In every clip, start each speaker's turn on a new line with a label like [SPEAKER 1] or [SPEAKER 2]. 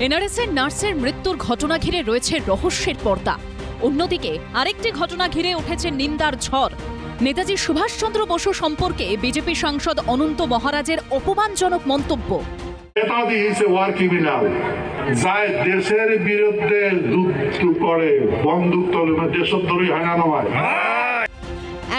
[SPEAKER 1] এনআরএসের নার্সের মৃত্যুর ঘটনা ঘিরে রয়েছে রহস্যের পর্দা। অন্যদিকে আরেকটি ঘটনা ঘিরে উঠেছে নিন্দার ঝড়। নেতাজি সুভাষচন্দ্র বসু সম্পর্কে বিজেপি সাংসদ অনন্ত মহারাজের অপমানজনক মন্তব্য।
[SPEAKER 2] Netaji is a war criminal, যায় দেশের বিরুদ্ধে যুদ্ধ করে, বন্দুক তোলে, দেশদ্রোহী হয় না নয়।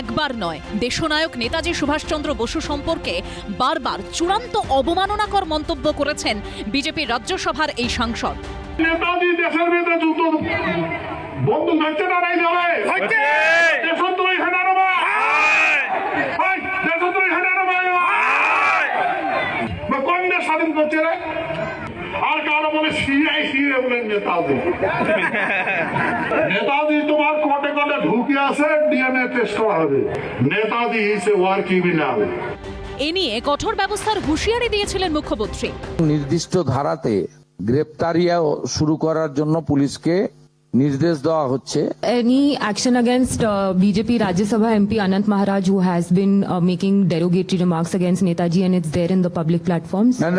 [SPEAKER 1] একবার নয়, দেশনায়ক নেতাজি সুভাষচন্দ্র বসু সম্পর্কে বারবার চূড়ান্ত অবমাননাকর মন্তব্য করেছেন বিজেপির রাজ্যসভার এই সাংসদ।
[SPEAKER 2] নেতাজি দেশের বিরুদ্ধে যুদ্ধ, বন্দুক হচ্ছে না নাই যাবে, দেশদ্রোহী হয় না নয়, দেশদ্রোহী হয় না নয়, কোন দেশ স্বাধীন করছে রে? আর কারো বলে সিআই সিরে বলে নেতাজি। নেতাজি তোমার কোটে কোটে ঢুকে আছে, ডিএনএ টেস্ট করা হবে। Netaji is a war criminal.
[SPEAKER 1] এ নিয়ে কঠোর ব্যবস্থার হুঁশিয়ারি দিয়েছিলেন মুখ্যমন্ত্রী।
[SPEAKER 3] নির্দিষ্ট ধারাতে গ্রেপ্তারিয়া শুরু করার জন্য পুলিশকে নির্দেশ দেওয়া হচ্ছে।
[SPEAKER 4] Any action against BJP Rajya Sabha MP Anant Maharaj, who has been making derogatory remarks against Netaji, and it's there in the public platforms?
[SPEAKER 3] And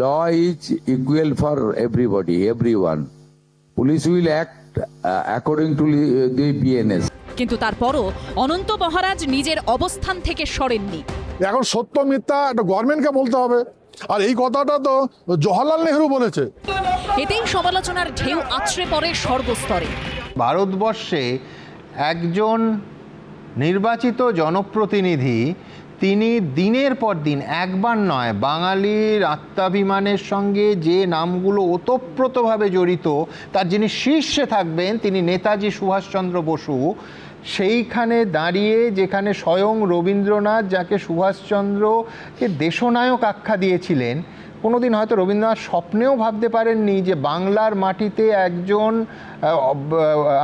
[SPEAKER 3] law is equal for everybody, everyone. Police will act according to the BNS.
[SPEAKER 1] কিন্তু তারপরও অনন্ত মহারাজ নিজের অবস্থান থেকে সরেননি।
[SPEAKER 5] এখন সত্য মিথ্যা একটা গভর্নমেন্টকে বলতে হবে, আর এই কথাটা তো জওহরলাল নেহরু বলেছে।
[SPEAKER 1] এতেই সমালোচনার ঢেউ আছড়ে পড়ে সর্বস্তরে।
[SPEAKER 6] ভারতবর্ষে একজন নির্বাচিত জনপ্রতিনিধি, তিনি দিনের পর দিন, একবার নয়, বাঙালির আত্মাভিমানের সঙ্গে যে নামগুলো ওতপ্রোতভাবে জড়িত, তার যিনি শীর্ষে থাকবেন তিনি নেতাজি সুভাষচন্দ্র বসু, সেইখানে দাঁড়িয়ে যেখানে স্বয়ং রবীন্দ্রনাথ, যাকে সুভাষচন্দ্রকে দেশনায়ক আখ্যা দিয়েছিলেন, কোনোদিন হয়তো রবীন্দ্রনাথ স্বপ্নেও ভাবতে পারেননি যে বাংলার মাটিতে একজন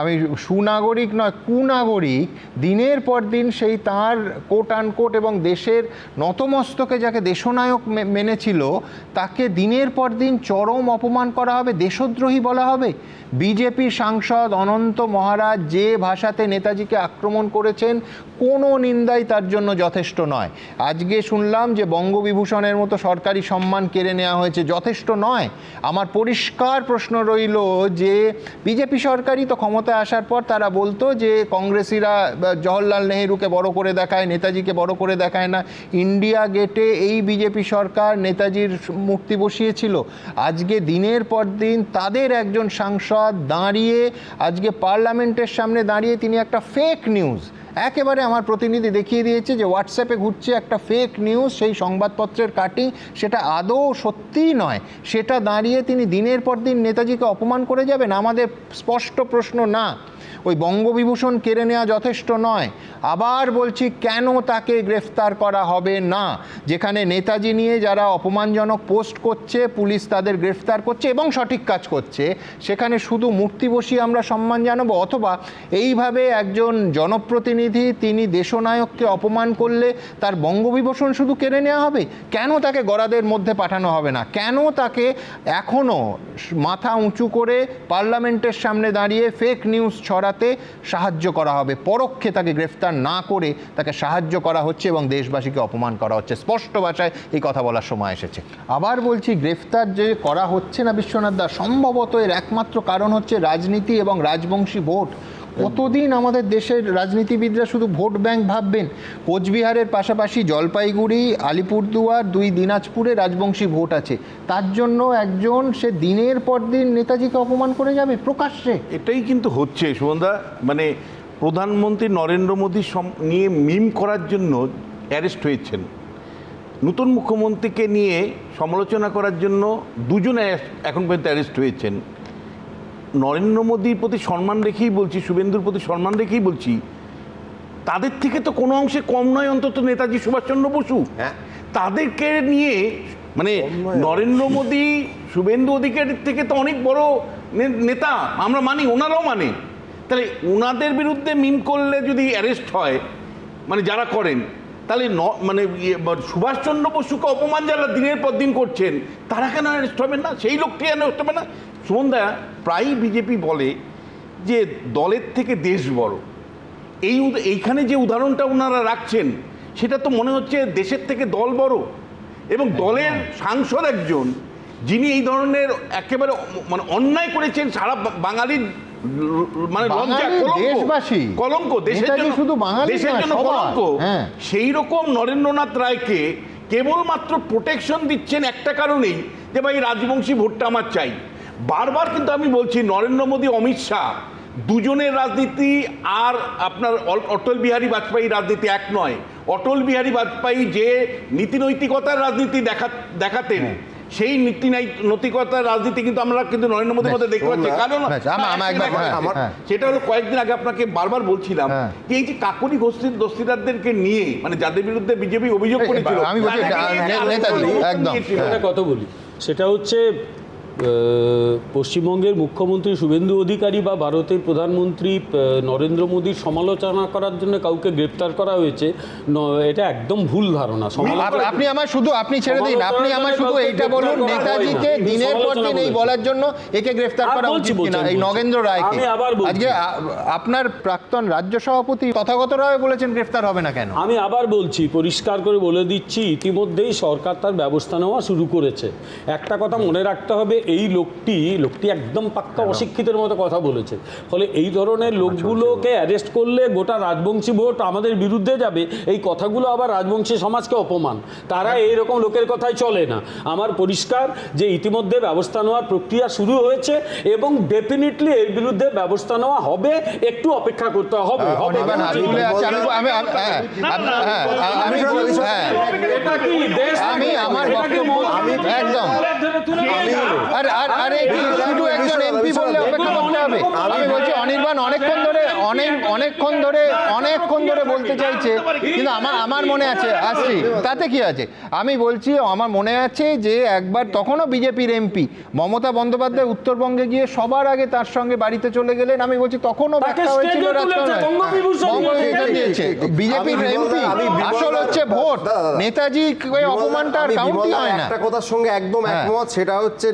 [SPEAKER 6] আমি সুনাগরিক নয় কুনাগরিক দিনের পর দিন সেই তার কোট আনকোট এবং দেশের নতমস্তকে যাকে দেশনায়ক মেনেছিল, তাকে দিনের পর দিন চরম অপমান করা হবে, দেশদ্রোহী বলা হবে। বিজেপি সাংসদ অনন্ত মহারাজ যে ভাষাতে নেতাজিকে আক্রমণ করেছেন, কোনো নিন্দাই তার জন্য যথেষ্ট নয়। আজকে শুনলাম যে বঙ্গবিভূষণের মতো সরকারি সম্মান কেড়ে নেওয়া হয়েছে, যথেষ্ট নয়। আমার পরিষ্কার প্রশ্ন রইল যে বিজেপি সরকারই তো ক্ষমতায় আসার পর তারা বলতো যে কংগ্রেসিরা জওহরলাল নেহরুকে বড় করে দেখায়, নেতাজিকে বড় করে দেখায় না। ইন্ডিয়া গেটে এই বিজেপি সরকার নেতাজির মূর্তি বসিয়েছিল। আজকে দিনের পর দিন তাদের একজন সাংসদ দাঁড়িয়ে আজকে পার্লামেন্টের সামনে দাঁড়িয়ে তিনি একটা ফেক নিউজ, একেবারে আমার প্রতিনিধি দেখিয়ে দিয়েছে যে হোয়াটসঅ্যাপে ঘুরছে একটা ফেক নিউজ, সেই সংবাদপত্রের কাটিং, সেটা আদৌ সত্যিই নয়, সেটা দাঁড়িয়ে তিনি দিনের পর দিন নেতাজিকে অপমান করে যাবেন। আমাদের স্পষ্ট প্রশ্ন, না, ওই বঙ্গবিভূষণ কেড়ে নেওয়া যথেষ্ট নয়। আবার বলছি, কেন তাকে গ্রেফতার করা হবে না? যেখানে নেতাজি নিয়ে যারা অপমানজনক পোস্ট করছে, পুলিশ তাদের গ্রেফতার করছে এবং সঠিক কাজ করছে, সেখানে শুধু মূর্তি বসিয়ে আমরা সম্মান জানাবো? অথবা এইভাবে একজন জনপ্রতিনিধি তিনি দেশনায়ককে অপমান করলে তার বঙ্গবিভূষণ শুধু কেড়ে নেওয়া হবে? কেন তাকে গরাদের মধ্যে পাঠানো হবে না? কেন তাকে এখনও মাথা উঁচু করে পার্লামেন্টের সামনে দাঁড়িয়ে ফেক নিউজ ছড়াতে সাহায্য করা হবে? পরোক্ষে তাকে গ্রেফতার না করে তাকে সাহায্য করা হচ্ছে এবং দেশবাসীকে অপমান করা হচ্ছে। স্পষ্ট ভাষায় এই কথা বলার সময় এসেছে। আবার বলছি, গ্রেফতার যে করা হচ্ছে না বিশ্বনাথ দা, সম্ভবত এর একমাত্র কারণ হচ্ছে রাজনীতি এবং রাজবংশী ভোট। কতদিন আমাদের দেশের রাজনীতিবিদরা শুধু ভোট ব্যাংক ভাববেন? কোচবিহারের পাশাপাশি জলপাইগুড়ি, আলিপুরদুয়ার, 2 দিনাজপুরে রাজবংশী ভোট আছে, তার জন্য একজন সে দিনের পর দিন নেতাজিকে অপমান করে যাবে প্রকাশ্যে।
[SPEAKER 7] এটাই কিন্তু হচ্ছে সুমনদা, মানে প্রধানমন্ত্রী নরেন্দ্র মোদী নিয়ে মিম করার জন্য অ্যারেস্ট হয়েছেন, নতুন মুখ্যমন্ত্রীকে নিয়ে সমালোচনা করার জন্য দুজনে এখন পর্যন্ত অ্যারেস্ট হয়েছেন। নরেন্দ্র মোদীর প্রতি সম্মান রেখেই বলছি, শুভেন্দুর প্রতি সম্মান রেখেই বলছি, তাদের থেকে তো কোনো অংশে কম নয় অন্তত নেতাজি সুভাষচন্দ্র বসু। তাদেরকে নিয়ে মানে নরেন্দ্র মোদী, শুভেন্দু অধিকারীর থেকে তো অনেক বড় নেতা আমরা মানি, ওনারাও মানে। তাহলে ওনাদের বিরুদ্ধে মিম করলে যদি অ্যারেস্ট হয়, মানে যারা করেন, তাহলে মানে সুভাষচন্দ্র বসুকে অপমান যারা দিনের পর দিন করছেন, তারা কেন অ্যারেস্ট হবেন না? সেই লোকটি অ্যারেস্ট হবে না? সুমনদা, প্রায়ই বিজেপি বলে যে দলের থেকে দেশ বড়। এইখানে যে উদাহরণটা ওনারা রাখছেন, সেটা তো মনে হচ্ছে দেশের থেকে দল বড়, এবং দলের সাংসদ একজন যিনি এই ধরনের একেবারে মানে অন্যায় করেছেন সারা বাঙালির মানে লজ্জা,
[SPEAKER 6] দেশবাসী,
[SPEAKER 7] কলঙ্ক, দেশের
[SPEAKER 6] নেতাজি
[SPEAKER 7] জন্য,
[SPEAKER 6] শুধু বাঙালি
[SPEAKER 7] দেশের
[SPEAKER 6] না,
[SPEAKER 7] জন্য
[SPEAKER 6] সবার।
[SPEAKER 7] কলঙ্ক।
[SPEAKER 6] হ্যাঁ।
[SPEAKER 7] সেই রকম নরেন্দ্রনাথ রায়কে কেবলমাত্র প্রোটেকশন দিচ্ছেন একটা কারণেই, যে ভাই রাজবংশী ভোটটা আমার চাই। বারবার কিন্তু আমি বলছি, নরেন্দ্র মোদী, অমিত শাহ দুজনের রাজনীতি আর আপনার অটল বিহারী বাজপেয়ী রাজনীতি এক নয়। অটল বিহারী বাজপেয়ী যে নীতি নৈতিকতার রাজনীতি দেখাতেন, সেই নীতি নৈতিকতার রাজনীতি কিন্তু আমরা কিন্তু নরেন্দ্র মোদীর মধ্যে দেখতে পাচ্ছি। কারণ সেটা হলো কয়েকদিন আগে আপনাকে বারবার বলছিলাম যে এই যে কাকনি দস্তিদারদেরকে নিয়ে, মানে যাদের বিরুদ্ধে বিজেপি অভিযোগ করেছিল,
[SPEAKER 6] আমি
[SPEAKER 8] কথা বলি, সেটা হচ্ছে পশ্চিমবঙ্গের মুখ্যমন্ত্রী শুভেন্দু অধিকারী বা ভারতের প্রধানমন্ত্রী নরেন্দ্র মোদীর সমালোচনা করার জন্য কাউকে গ্রেপ্তার করা হয়েছে, এটা একদম ভুল ধারণা।
[SPEAKER 6] আপনি আমার শুধু, আপনি ছেড়ে দিন, আপনি আমার শুধু এইটা বলুন, নেতাজিকে দিনের পর দিন এই বলার জন্য একে গ্রেফতার করা উচিত কিনা, এই নগেন্দ্র রায়কে? আজকে আপনার প্রাক্তন রাজ্য সভাপতি তথাগতভাবে বলেছেন গ্রেফতার হবে না কেন?
[SPEAKER 8] আমি আবার বলছি, পরিষ্কার করে বলে দিচ্ছি, ইতিমধ্যেই সরকার তার ব্যবস্থা নেওয়া শুরু করেছে। একটা কথা মনে রাখতে হবে, এই লোকটি একদম পাক্কা অশিক্ষিতের মতো কথা বলেছে। ফলে এই ধরনের লোকগুলোকে অ্যারেস্ট করলে গোটা রাজবংশী ভোট আমাদের বিরুদ্ধে যাবে, এই কথাগুলো আবার রাজবংশী সমাজকে অপমান। তারা এইরকম লোকের কথাই চলে না। আমার পরিষ্কার যে ইতিমধ্যে ব্যবস্থা নেওয়ার প্রক্রিয়া শুরু হয়েছে এবং ডেফিনেটলি এর বিরুদ্ধে ব্যবস্থা নেওয়া হবে। একটু অপেক্ষা করতে হবে।
[SPEAKER 6] আমি আমার একদম আরে শুধু একজন এমপি বললে অপেক্ষা করতে হবে? আমি বলছি অনির্বাণ অনেকক্ষণ ধরে বলতে চাইছে, কিন্তু আমার মনে আছে, আসছি, তাতে কি আছে? আমি বলছি আমার মনে আছে যে একবার তখনও বিজেপির এমপি মমতা বন্দ্যোপাধ্যায় উত্তরবঙ্গে গিয়ে সবার আগে তার সঙ্গে বাড়িতে চলে গেলেন। আমি বলছি তখনও ব্যাখ্যা হয়েছিল দিয়েছে বিজেপির এমপি। আসল হচ্ছে ভোট, নেতাজি অপমানটা কাউন্টি হয় না।
[SPEAKER 9] একটা কথার সঙ্গে একদম একমত, সেটা হচ্ছে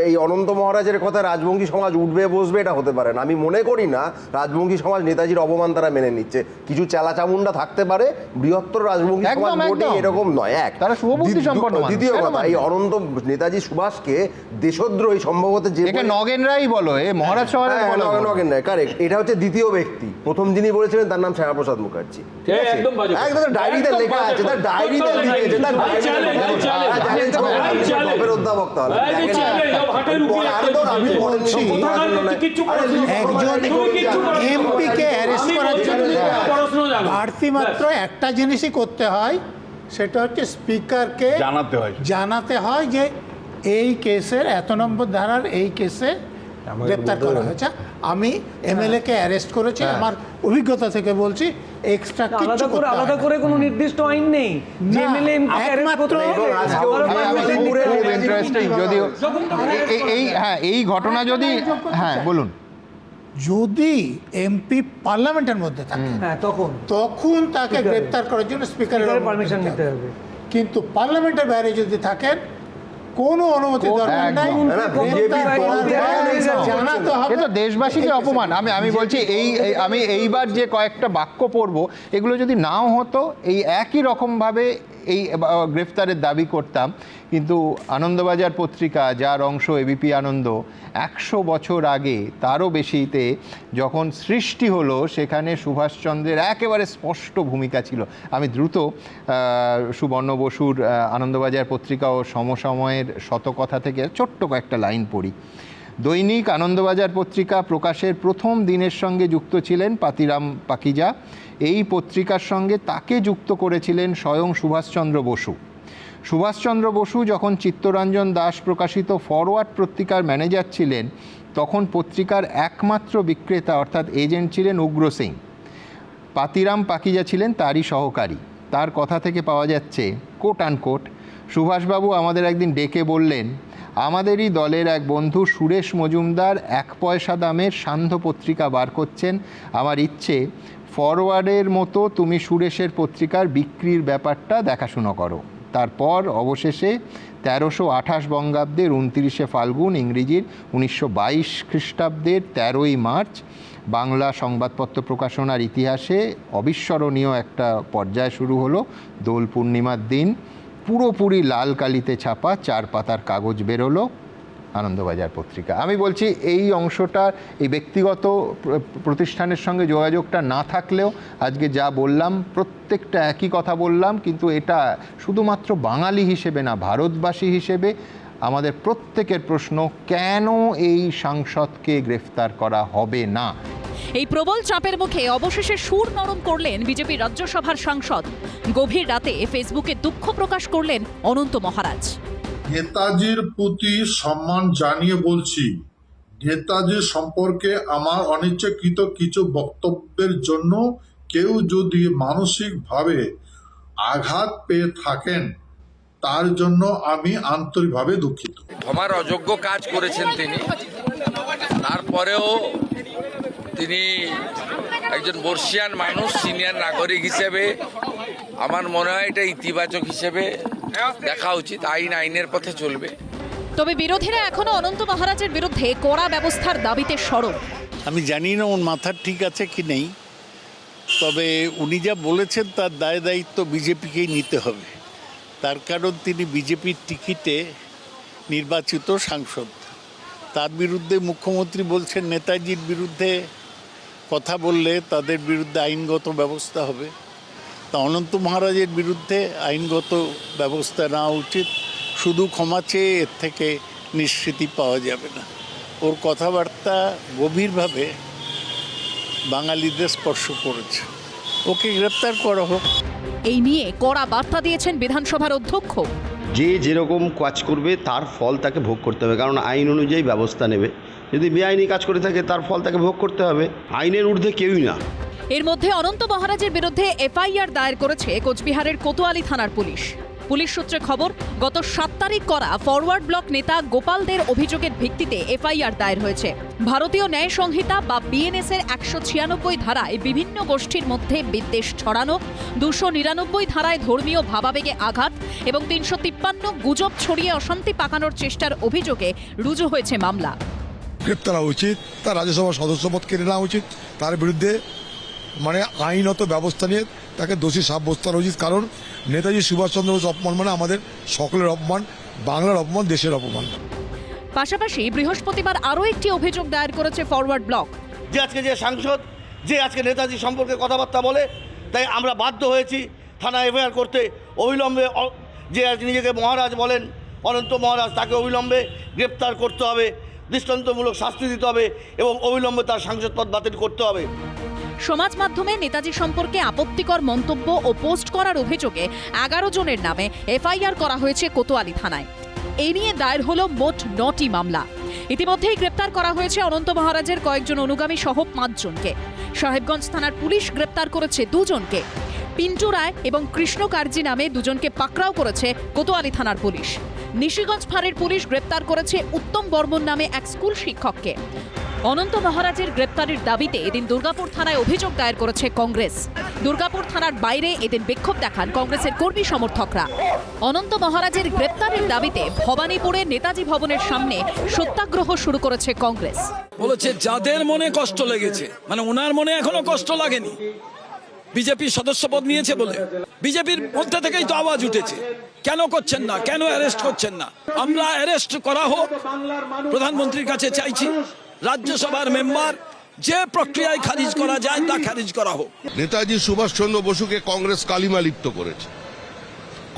[SPEAKER 9] এই অনন্ত মহারাজের কথা রাজবংশী সমাজ উঠবে বসবে, এটা হতে পারে না। আমি মনে করি না রাজবংশী সমাজ নেতাজির অপমান তারা মেনে নিচ্ছে। কিছু চেলাচামুন্ডা থাকতে পারে, বৃহত্তর রাজবংশী সমাজ মোটেই এরকম নয়। এক,
[SPEAKER 6] তারা শুভবুদ্ধি সম্পন্ন।
[SPEAKER 9] দ্বিতীয় কথা, এই অনন্ত নেতাজি সুভাষকে দেশদ্রোহী সম্ভবত যে
[SPEAKER 6] নগেন রায় বলো, মহারাজ
[SPEAKER 9] নগেন রায়, কারেক্ট। এটা হচ্ছে দ্বিতীয় ব্যক্তি। প্রথম যিনি বলেছিলেন তার নাম শ্যামাপ্রসাদ মুখার্জি। একদম ডায়েরিতে লেখা আছে, তার ডায়েরিতে লিখেছে, তার অধ্যাপক। তাহলে
[SPEAKER 10] একজন এমপিকে অ্যারেস্ট করার জন্য বাড়তি মাত্র একটা জিনিসই করতে হয়, সেটা হচ্ছে স্পিকারকে জানাতে হয় যে এই কেসের এত নম্বর ধারার এই কেসে গ্রেপ্তার করা হয়েছে, আমি এমএলএ কে অ্যারেস্ট করেছি। আমার অভিজ্ঞতা থেকে বলছি, এক্সট্রা কিছু
[SPEAKER 11] আলাদা করে কোনো নির্দিষ্ট আইন নেই।
[SPEAKER 6] যদিও এই ঘটনা যদি বলুন,
[SPEAKER 10] যদি এমপি পার্লামেন্টের মধ্যে থাকে তখন তাকে গ্রেপ্তার করার জন্য স্পিকারের পারমিশন নিতে হবে। কিন্তু পার্লামেন্টের বাইরে যদি থাকেন, কোনো অনুমতি দরকার নাই, জানাতে হবে।
[SPEAKER 6] এটা দেশবাসীকে অপমান। আমি বলছি আমি এইবার যে কয়েকটা বাক্য পড়ব, এগুলো যদি নাও হতো, এই একই রকমভাবে এই গ্রেফতারের দাবি করতাম। কিন্তু আনন্দবাজার পত্রিকা, যার অংশ এবিপি আনন্দ, 100 বছর আগে, তারও বেশিতে যখন সৃষ্টি হলো, সেখানে সুভাষচন্দ্রের একেবারে স্পষ্ট ভূমিকা ছিল। আমি দ্রুত সুবর্ণ বসুর আনন্দবাজার পত্রিকা ও সমসময়ের শতকথা থেকে ছোট্ট কয়েকটা লাইন পড়ি। দৈনিক আনন্দবাজার পত্রিকা প্রকাশের প্রথম দিনের সঙ্গে যুক্ত ছিলেন পাতিরাম পাকিজা। এই পত্রিকার সঙ্গে তাকে যুক্ত করেছিলেন স্বয়ং সুভাষচন্দ্র বসু। সুভাষচন্দ্র বসু যখন চিত্তরঞ্জন দাস প্রকাশিত ফরওয়ার্ড পত্রিকার ম্যানেজার ছিলেন, তখন পত্রিকার একমাত্র বিক্রেতা অর্থাৎ এজেন্ট ছিলেন উগ্র সিং। পাতিরাম পাকিজা ছিলেন তারই সহকারী। তার কথা থেকে পাওয়া যাচ্ছে, কোট আনকোট, সুভাষবাবু আমাদের একদিন ডেকে বললেন, আমাদেরই দলের এক বন্ধু সুরেশ মজুমদার 1 পয়সা দামের সান্ধ্য পত্রিকা বার করছেন। আমার ইচ্ছে ফরওয়ার্ডের মতো তুমি সুরেশের পত্রিকার বিক্রির ব্যাপারটা দেখাশুনো করো। তারপর অবশেষে 1328 বঙ্গাব্দের 29শে ফাল্গুন, ইংরেজির 1922 খ্রিস্টাব্দের 13ই মার্চ বাংলা সংবাদপত্র প্রকাশনার ইতিহাসে অবিস্মরণীয় একটা পর্যায় শুরু হলো। দোল পূর্ণিমার দিন পুরোপুরি লাল কালিতে ছাপা 4 পাতার কাগজ বেরোলো আনন্দবাজার পত্রিকা। আমি বলছি এই অংশটা এই ব্যক্তিগত প্রতিষ্ঠানের সঙ্গে যোগাযোগটা না থাকলেও আজকে যা বললাম প্রত্যেকটা একই কথা বললাম, কিন্তু এটা শুধুমাত্র বাঙালি হিসেবে না, ভারতবাসী হিসেবে আমাদের প্রত্যেকের প্রশ্ন, কেন এই সাংসদকে গ্রেফতার করা হবে না?
[SPEAKER 1] এই প্রবল চাপের মুখে অবশেষে সুর নরম করলেন বিজেপি রাজ্যসভার সাংসদ। গভীর রাতে ফেসবুকে দুঃখ প্রকাশ করলেন অনন্ত মহারাজ।
[SPEAKER 2] নেতাজির প্রতি সম্মান জানিয়ে বলছি, নেতাজি সম্পর্কে আমার অনিচ্ছাকৃত কিছু বক্তব্যের জন্য কেউ যদি মানসিকভাবে আঘাত পেয়ে থাকেন তার জন্য আমি আন্তরিকভাবে দুঃখিত।
[SPEAKER 3] আমার অযোগ্য কাজ করেছেন তিনি, তারপরেও তিনি একজন বর্ষিয়ান মানুষ, সিনিয়র নাগরিক হিসেবে আমার মনে হয় এটা ইতিবাচক হিসেবে দেখা উচিত। আইনের পথে চলবে।
[SPEAKER 1] তবে বিরোধীরা এখনো অনন্ত মহারাজের বিরুদ্ধে কড়া ব্যবস্থার দাবিতে সরব।
[SPEAKER 12] আমি জানি না ওর মাথা ঠিক আছে কি নেই, তবে উনি যা বলেছেন তার দায় দায়িত্ব বিজেপিকেই নিতে হবে। তার কারণ তিনি বিজেপির টিকিটে নির্বাচিত সাংসদ। তার বিরুদ্ধে মুখ্যমন্ত্রী বলছেন নেতাজির বিরুদ্ধে কথা বললে তাদের বিরুদ্ধে আইনগত ব্যবস্থা হবে। তা অনন্ত মহারাজের বিরুদ্ধে আইনগত ব্যবস্থা নেওয়া উচিত। শুধু ক্ষমা চেয়ে এর থেকে নিষ্কৃতি পাওয়া যাবে না। ওর কথাবার্তা গভীরভাবে বাঙালিদের স্পর্শ করেছে। ওকে গ্রেপ্তার করা হোক।
[SPEAKER 1] এই নিয়ে কড়া বার্তা দিয়েছেন বিধানসভার অধ্যক্ষ।
[SPEAKER 13] যে যেরকম কাজ করবে তার ফল তাকে ভোগ করতে হবে, কারণ আইন অনুযায়ী ব্যবস্থা নেবে। যদি বেআইনি কাজ করে থাকে তার ফল তাকে ভোগ করতে হবে, আইনের ঊর্ধ্বে কেউই না।
[SPEAKER 1] এর মধ্যে অনন্ত মহারাজের বিরুদ্ধে এফআইআর দায়ের করেছে কোচবিহারের কোতোয়ালি থানার পুলিশ। পুলিশ সূত্রে খবর, গত 7 তারিখ করা ফরওয়ার্ড ব্লক নেতা গোপাল দের অভিযোগের ভিত্তিতে এফআইআর দায়ের হয়েছে। ভারতীয় ন্যায় সংহিতা বা বিএনএস এর 196 ধারায় বিভিন্ন গোষ্ঠীর মধ্যে বিদ্বেষ ছড়ানো, 299 ধারায় ধর্মীয় ভাবাবেগে আঘাত এবং 353 গুজব ছড়িয়ে অশান্তি পাকানোর চেষ্টার অভিযোগে রুজু হয়েছে মামলা।
[SPEAKER 5] গ্রেপ্তার হওয়া উচিত, তার রাজ্যসভার সদস্যপদ কেড়ে নেওয়া উচিত, তার বিরুদ্ধে আইনত ব্যবস্থা নিয়ে তাকে দোষী সাব্যস্ত করা উচিত। কারণ নেতাজি সুভাষচন্দ্র বোস অপমান মানে আমাদের সকলের অপমান, বাংলার অপমান, দেশের অপমান।
[SPEAKER 1] পাশাপাশি বৃহস্পতিবার আরও একটি অভিযোগ দায়ের করেছে ফরওয়ার্ড ব্লক।
[SPEAKER 14] যে আজকে যে সাংসদ যে আজকে নেতাজি সম্পর্কে কথাবার্তা বলে, তাই আমরা বাধ্য হয়েছি থানা এফআইআর করতে। অবিলম্বে যে নিজেকে মহারাজ বলেন অনন্ত মহারাজ, তাকে অবিলম্বে গ্রেপ্তার করতে হবে, দৃষ্টান্তমূলক শাস্তি দিতে হবে এবং অবিলম্বে তার সাংসদ পদ বাতিল করতে হবে।
[SPEAKER 1] সমাজ মাধ্যমে নেতাজি সম্পর্কে আপত্তিকর মন্তব্য ও পোস্ট করার অভিযোগে 11 জনের নামে এফআইআর করা হয়েছে কোতোয়ালি থানায়। এই নিয়ে দায়ের হলো মোট 9টি মামলা। ইতিমধ্যেই গ্রেপ্তার করা হয়েছে অনন্ত মহারাজের কয়েকজন অনুগামী সহ 5 জনকে। সাহেবগঞ্জ থানার পুলিশ গ্রেপ্তার করেছে 2 জনকে। পিন্টু রায় এবং কৃষ্ণ কার্জি নামে 2 জনকে পাকড়াও করেছে কোতোয়ালি থানার পুলিশ। নিশিগঞ্জ ফাঁড়ির পুলিশ গ্রেপ্তার করেছে উত্তম বর্মন নামে এক স্কুল শিক্ষককে। অনন্ত মহারাজের গ্রেপ্তারের দাবিতে এদিন দুর্গাপুর থানায় অভিযোগ দায়ের করেছে কংগ্রেস। দুর্গাপুর থানার বাইরে এদিন বিক্ষোভ দেখান কংগ্রেসের কর্মী সমর্থকরা। অনন্ত মহারাজের গ্রেপ্তারের দাবিতে ভবানীপুরে নেতাজি ভবনের সামনে সত্যাগ্রহ শুরু করেছে কংগ্রেস।
[SPEAKER 15] বলেছে যাদের মনে কষ্ট লেগেছে, মানে ওনার মনে এখনো কষ্ট লাগেনি, বিজেপির সদস্যপদ নিয়েছে বলে বিজেপির মধ্যে থেকেই তো আওয়াজ উঠেছে, কেন করছেন না, কেন অ্যারেস্ট করছেন না। আমরা অ্যারেস্ট করা হোক, প্রধানমন্ত্রীর কাছে চাইছি। রাজ্যসভার মেম্বার যে প্রক্রিয়ায় খারিজ করা যায় তা খারিজ করা হোক।
[SPEAKER 2] নেতাজি সুভাষচন্দ্র বসুকে কংগ্রেস কালিমা লিপ্ত করেছে।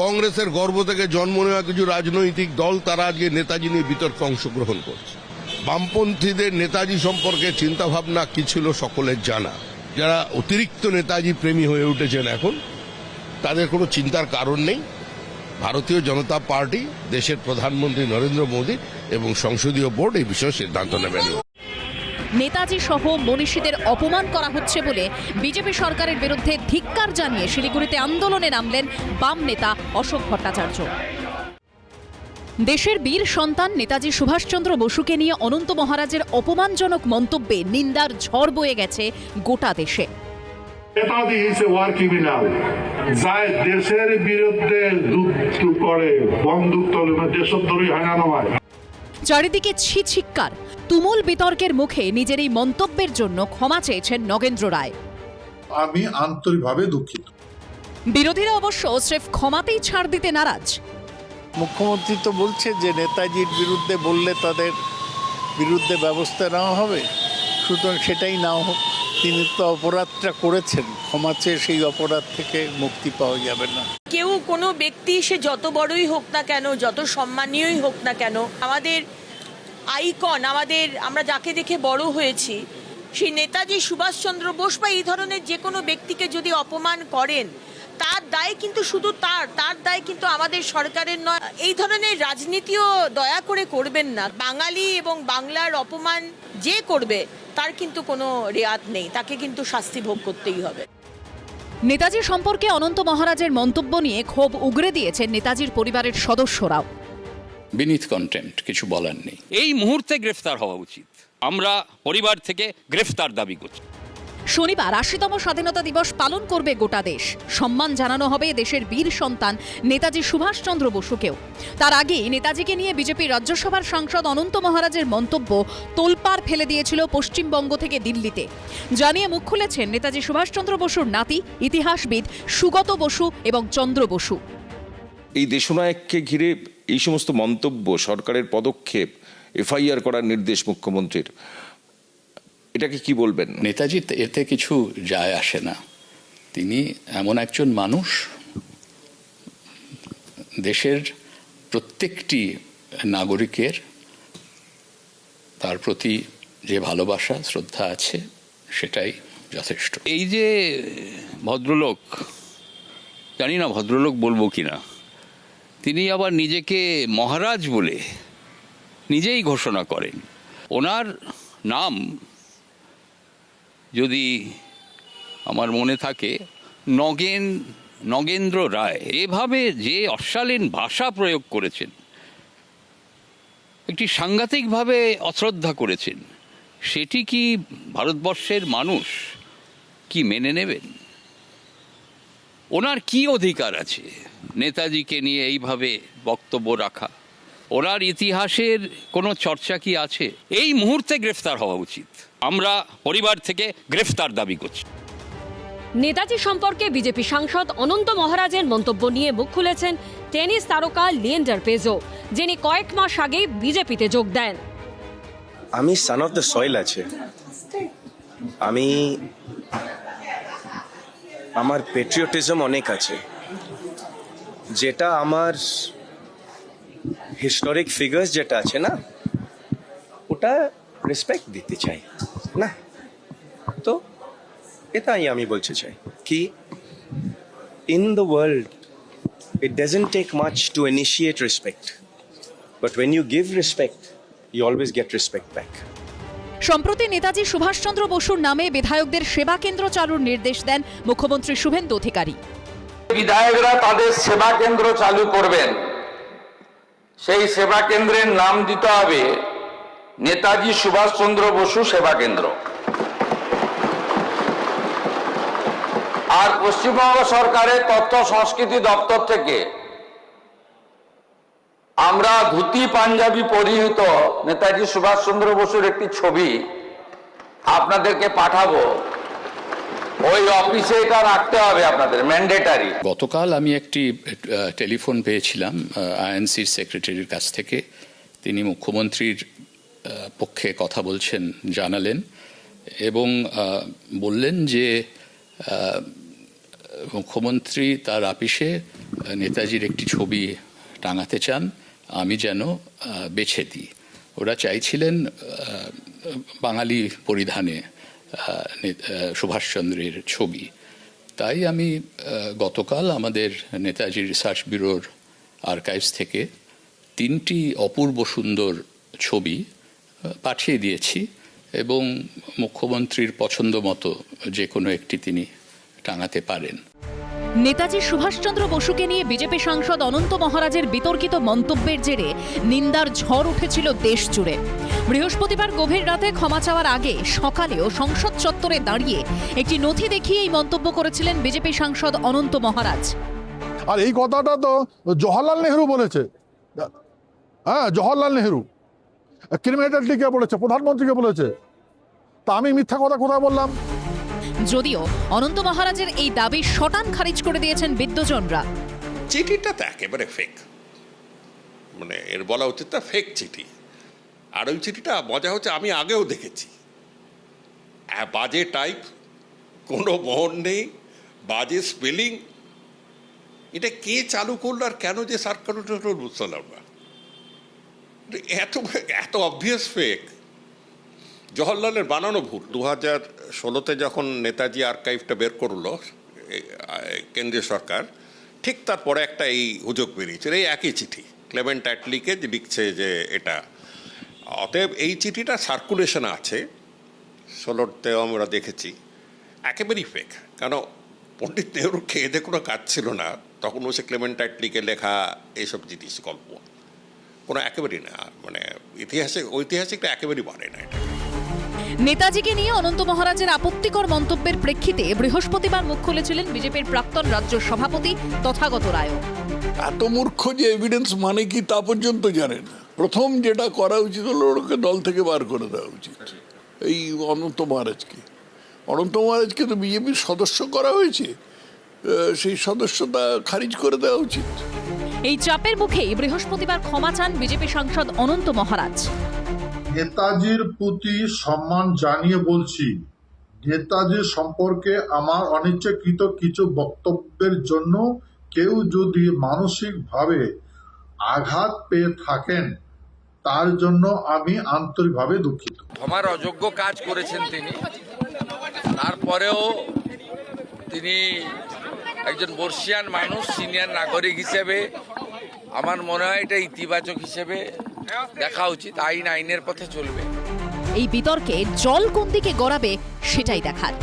[SPEAKER 2] কংগ্রেসের গর্ব থেকে জন্ম নেওয়া কিছু রাজনৈতিক দল তারা আজকে নেতাজি নিয়ে বিতর্কে অংশগ্রহণ করছে। বামপন্থীদের নেতাজি সম্পর্কে চিন্তাভাবনা কি ছিল সকলের জানা। যারা অতিরিক্ত নেতাজি প্রেমী হয়ে উঠেছেন এখন, তাদের কোনো চিন্তার কারণ নেই। ভারতীয় জনতা পার্টি, দেশের প্রধানমন্ত্রী নরেন্দ্র মোদী এবং সংসদীয় বোর্ড এই বিষয়ে সিদ্ধান্ত নেবেন।
[SPEAKER 1] নেতাজি সহ মনীষীদের অপমান করা হচ্ছে বলে বিজেপি সরকারের বিরুদ্ধে ধিক্কার জানিয়ে শিলিগুড়িতে আন্দোলনে নামলেন বাম নেতা অশোক ভট্টাচার্য। দেশের বীর সন্তান নেতাজি সুভাষচন্দ্র বসুকে নিয়ে অনন্ত মহারাজের অপমানজনক মন্তব্যে নিন্দার ঝড় বয়ে গেছে গোটা দেশে।
[SPEAKER 2] Netaji is a war criminal, যায় দেশের বিরুদ্ধে যুদ্ধ করে, বন্দুক তোলে, দেশদ্রোহী হানানো হয়।
[SPEAKER 1] চারিদিকে ছিছিক্কার, তুমুল বিতর্কের মুখে নিজের এই মন্তব্যের জন্য ক্ষমা চেয়েছেন নগেন্দ্র রায়।
[SPEAKER 2] আমি আন্তরিকভাবে দুঃখিত।
[SPEAKER 1] বিরোধীরা অবশ্য স্রেফ ক্ষমাতেই ছাড় দিতে নারাজ।
[SPEAKER 12] মুখ্যমন্ত্রী তো বলছে যে নেতাজির বিরুদ্ধে বললে তাদের বিরুদ্ধে ব্যবস্থা নেওয়া হবে, সুতরাং সেটাই নাও হোক। তিনি তো অপরাধটা করেছেন, ক্ষমা চেয়ে সেই অপরাধ থেকে মুক্তি পাওয়া যাবে না।
[SPEAKER 16] কেউ কোনো ব্যক্তি সে যত বড়ই হোক না কেন, যত সম্মানীয়ই হোক না কেন, আমাদের আইকন, আমরা যাকে দেখে বড় হয়েছি, সেই নেতাজি সুভাষচন্দ্র বোস বা এই ধরনের যে কোনো ব্যক্তিকে যদি অপমান করেন, তার দায় কিন্তু শুধু তার দায় কিন্তু আমাদের সরকারের নয়। এই ধরনের রাজনীতিও দয়া করে করবেন না। বাঙালি এবং বাংলার অপমান যে করবে তার কিন্তু কোনো রেয়াত নেই, তাকে কিন্তু শাস্তি ভোগ করতেই হবে।
[SPEAKER 1] নেতাজি সম্পর্কে অনন্ত মহারাজের মন্তব্য নিয়ে ক্ষোভ উগরে দিয়েছেন নেতাজির পরিবারের সদস্যরাও।
[SPEAKER 17] বিনীত কন্টেম্পট, কিছু বলার নেই। এই মুহূর্তে গ্রেফতার হওয়া উচিত। আমরা পরিবার থেকে গ্রেফতার দাবি করছি।
[SPEAKER 1] শনিবার ৮০তম স্বাধীনতা দিবস পালন করবে গোটা দেশ। সম্মান জানানো হবে দেশের বীর সন্তান নেতাজি সুভাষচন্দ্র বসুকেও। তার আগেই নেতাজিকে নিয়ে বিজেপি রাজ্যসভার সাংসদ অনন্ত মহারাজের মন্তব্য তোলপাড় ফেলে দিয়েছিল পশ্চিমবঙ্গ থেকে দিল্লিতে। জানিয়ে মুখ খুলেছেন নেতাজি সুভাষচন্দ্র বসুর নাতি, ইতিহাসবিদ সুগত বসু এবং চন্দ্র বসু।
[SPEAKER 18] এই দেশনায়ককে ঘিরে এই সমস্ত মন্তব্য, সরকারের পদক্ষেপ, এফআইআর করার নির্দেশ মুখ্যমন্ত্রীর, এটাকে কি বলবেন?
[SPEAKER 17] নেতাজি এতে কিছু যায় আসে না। তিনি এমন একজন মানুষ, দেশের প্রত্যেকটি নাগরিকের তার প্রতি যে ভালোবাসা, শ্রদ্ধা আছে, সেটাই যথেষ্ট।
[SPEAKER 19] এই যে ভদ্রলোক, জানি না ভদ্রলোক বলবো কিনা, তিনি আবার নিজেকে মহারাজ বলে নিজেই ঘোষণা করেন। ওনার নাম যদি আমার মনে থাকে নগেন্দ্র রায়। এভাবে যে অশালীন ভাষা প্রয়োগ করেছেন, একটি সাংঘাতিকভাবে অশ্রদ্ধা করেছেন, সেটি কি ভারতবর্ষের মানুষ কি মেনে নেবেন? ওনার কি অধিকার আছে নেতাজিকে নিয়ে এইভাবে বক্তব্য রাখা? ওনার ইতিহাসের কোনো চর্চা কি আছে? এই মুহূর্তে গ্রেফতার হওয়া উচিত। আমরা পরিবার থেকে গ্রেফতার দাবি করছি।
[SPEAKER 20] নেতাজি সম্পর্কে বিজেপি সাংসদ অনন্ত মহারাজের মন্তব্য নিয়ে মুখ খুলেছেন টেনিস তারকা লিয়েন্ডার পেজো, যিনি কয়েক মাস আগে বিজেপিতে যোগ দেন।
[SPEAKER 21] আমি সান অফ দ্য সয়েল আছে, আমার পেট্রিয়টিজম অনেক আছে, যেটা আমার হিস্টোরিক ফিগার্স যেটা আছে না, ওটা রেসপেক্ট দিতে চাই না। তো এটাই আমি বলতে চাই কি in the world it doesn't take much to initiate respect, but when you give respect you always get respect back.
[SPEAKER 1] সম্প্রতি নেতাজি সুভাষচন্দ্র বসুর নামে বিধায়কদের সেবা কেন্দ্র চালুর নির্দেশ দেন মুখ্যমন্ত্রী শুভেন্দু অধিকারী।
[SPEAKER 3] বিধায়করা তাদের সেবা কেন্দ্র চালু করবেন, সেই সেবা কেন্দ্রের নাম দিতে হবে নেতাজি সুভাষচন্দ্র বসু সেবা কেন্দ্র। আর পশ্চিমবঙ্গ সরকারের তথ্য সংস্কৃতি দপ্তর থেকে আমরা ধুতি পাঞ্জাবি পরিহিত নেতাজি সুভাষচন্দ্র বসুর একটি ছবি আপনাদেরকে পাঠাবো। ওই অফিসে এটা রাখতে হবে আপনাদের, ম্যান্ডেটারি।
[SPEAKER 17] গতকাল আমি একটি টেলিফোন পেয়েছিলাম আইএনসির সেক্রেটারির কাছ থেকে। তিনি মুখ্যমন্ত্রীর পক্ষে কথা বলছেন জানালেন এবং বললেন যে মুখ্যমন্ত্রী তার আপিসে নেতাজির একটি ছবি টাঙাতে চান, আমি যেন বেছে দিই। ওরা চাইছিলেন বাঙালি পরিধানে সুভাষচন্দ্রের ছবি। তাই আমি গতকাল আমাদের নেতাজি রিসার্চ ব্যুরোর আর্কাইভস থেকে 3টি অপূর্ব সুন্দর ছবি পাঠিয়ে দিয়েছি এবং মুখ্যমন্ত্রীর পছন্দ মতো যে কোনো একটি তিনি টাঙাতে পারেন।
[SPEAKER 1] নেতাজি সুভাষচন্দ্র বসুকে নিয়ে বিজেপি সাংসদ অনন্ত মহারাজের বিতর্কিত মন্তব্যের জেরে নিন্দার ঝড় উঠেছিল দেশ জুড়ে। বৃহস্পতিবার গভীর রাতে ক্ষমা চাওয়ার আগে সকালেও সংসদ চত্বরে দাঁড়িয়ে একটি নথি দেখিয়ে এই মন্তব্য করেছিলেন বিজেপি সাংসদ অনন্ত মহারাজ।
[SPEAKER 5] আর এই কথাটা তো জওহরলাল নেহরু বলেছে। হ্যাঁ, জওহরলাল নেহরু ক্রিমিনেটরটি কে বলেছে? প্রধানমন্ত্রীকে বলেছে। তা আমি মিথ্যা কথা কোথায় বললাম?
[SPEAKER 1] যদিও অনন্ত মহারাজের এই দাবি শটান খারিজ করে দিয়েছেন বিদ্বজনরা।
[SPEAKER 4] চিঠিটা তো একেবারে ফেক, মানে এর বলা উচিত তা ফেক চিঠি। আর ওই চিঠিটা মজা হচ্ছে, আমি আগেও দেখেছি, বাজে টাইপ, কোনো মোহর নেই, বাজে স্পেলিং। এটা কে চালু করলো আর কেন যে সার্কুলেট হলো বুঝলাম না। এত অবভিয়াস ফেক। জওহরলালের বানানো ভুল। 2016-তে যখন নেতাজি আর্কাইভটা বের করলো কেন্দ্রীয় সরকার, ঠিক তারপরে একটা এই হুজুগ বেরিয়েছিল, এই একই চিঠি ক্লেমেন্ট অ্যাটলিকে লিখছে যে এটা। অতএব এই চিঠিটা সার্কুলেশনে আছে, 16তেও আমরা দেখেছি, একেবারেই ফেক। কারণ পণ্ডিত নেহরু খেয়ে কোনো কাজ ছিল না, তখন সে ক্লেমেন্ট অ্যাটলিকে লেখা এইসব জিনিস গল্প কোনো একেবারেই না, মানে ঐতিহাসিকটা একেবারেই মানে না এটা।
[SPEAKER 1] নেতাজিকে নিয়ে অনন্ত মহারাজের আপত্তিকর মন্তব্যের প্রেক্ষিতে বৃহস্পতিবার মুখ খুলেছিলেন বিজেপির প্রাক্তন রাজ্য সভাপতি তথাগত রায়।
[SPEAKER 22] এত মূর্খ যে এভিডেন্স মানে কি তা পর্যন্ত জানে না। প্রথম যেটা করা উচিত হলো ওকে দল থেকে বার করে দেওয়া উচিত। এই অনন্ত মহারাজকে তো বিজেপির সদস্য করা হয়েছে, সেই সদস্যতা খারিজ করে দেওয়া উচিত।
[SPEAKER 1] এই চাপের মুখেই বৃহস্পতিবার ক্ষমা চান বিজেপি সাংসদ অনন্ত মহারাজ।
[SPEAKER 23] নেতাজির প্রতি সম্মান জানিয়ে বলছি, নেতাজি সম্পর্কে আমার অনিচ্ছাকৃত কিছু বক্তব্যের জন্য কেউ যদি মানসিকভাবে আঘাত পেয়ে থাকেন তার জন্য আমি আন্তরিকভাবে দুঃখিত।
[SPEAKER 3] ক্ষমার অযোগ্য কাজ করেছেন তিনি, তারপরেও তিনি একজন বর্ষিয়ান মানুষ, সিনিয়র নাগরিক হিসেবে আমার মনে হয় এটা ইতিবাচক হিসেবে দেখা উচিত। আইনের পথে চলবে।
[SPEAKER 1] এই বিতর্কে জল কোন দিকে গড়াবে সেটাই দেখার।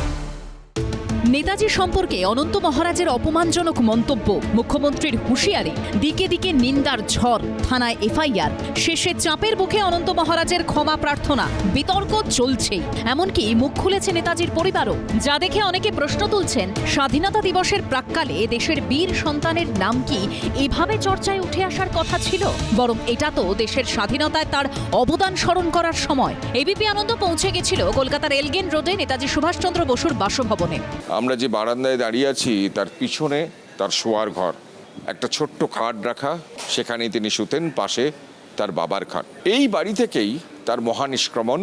[SPEAKER 1] নেতাজি সম্পর্কে অনন্ত মহারাজের অপমানজনক মন্তব্য, মুখ্যমন্ত্রীর হুঁশিয়ারি, দিকে দিকে নিন্দার ঝড়, থানায় এফআইআর, শেষে চাপের মুখে অনন্ত মহারাজের ক্ষমা প্রার্থনা, বিতর্ক চলছেই। এমনকি মুখ খুলেছে নেতাজির পরিবারও, যা দেখে অনেকে প্রশ্ন তুলছেন, স্বাধীনতা দিবসের প্রাক্কালে দেশের বীর সন্তানের নাম কি এভাবে চর্চায় উঠে আসার কথা ছিল? বরং এটা তো দেশের স্বাধীনতায় তার অবদান স্মরণ করার সময়। এবিপি আনন্দ পৌঁছে গেছিল কলকাতার এলগিন রোডে নেতাজি সুভাষচন্দ্র বসুর বাসভবনে।
[SPEAKER 18] আমরা যে বারান্দায় দাঁড়িয়ে আছি তার পিছনে তার শোয়ার ঘর, একটা ছোট্ট খাট রাখা, সেখানেই তিনি শুতেন, পাশে তার বাবার খাট। এই বাড়ি থেকেই তার মহানিষ্ক্রমণ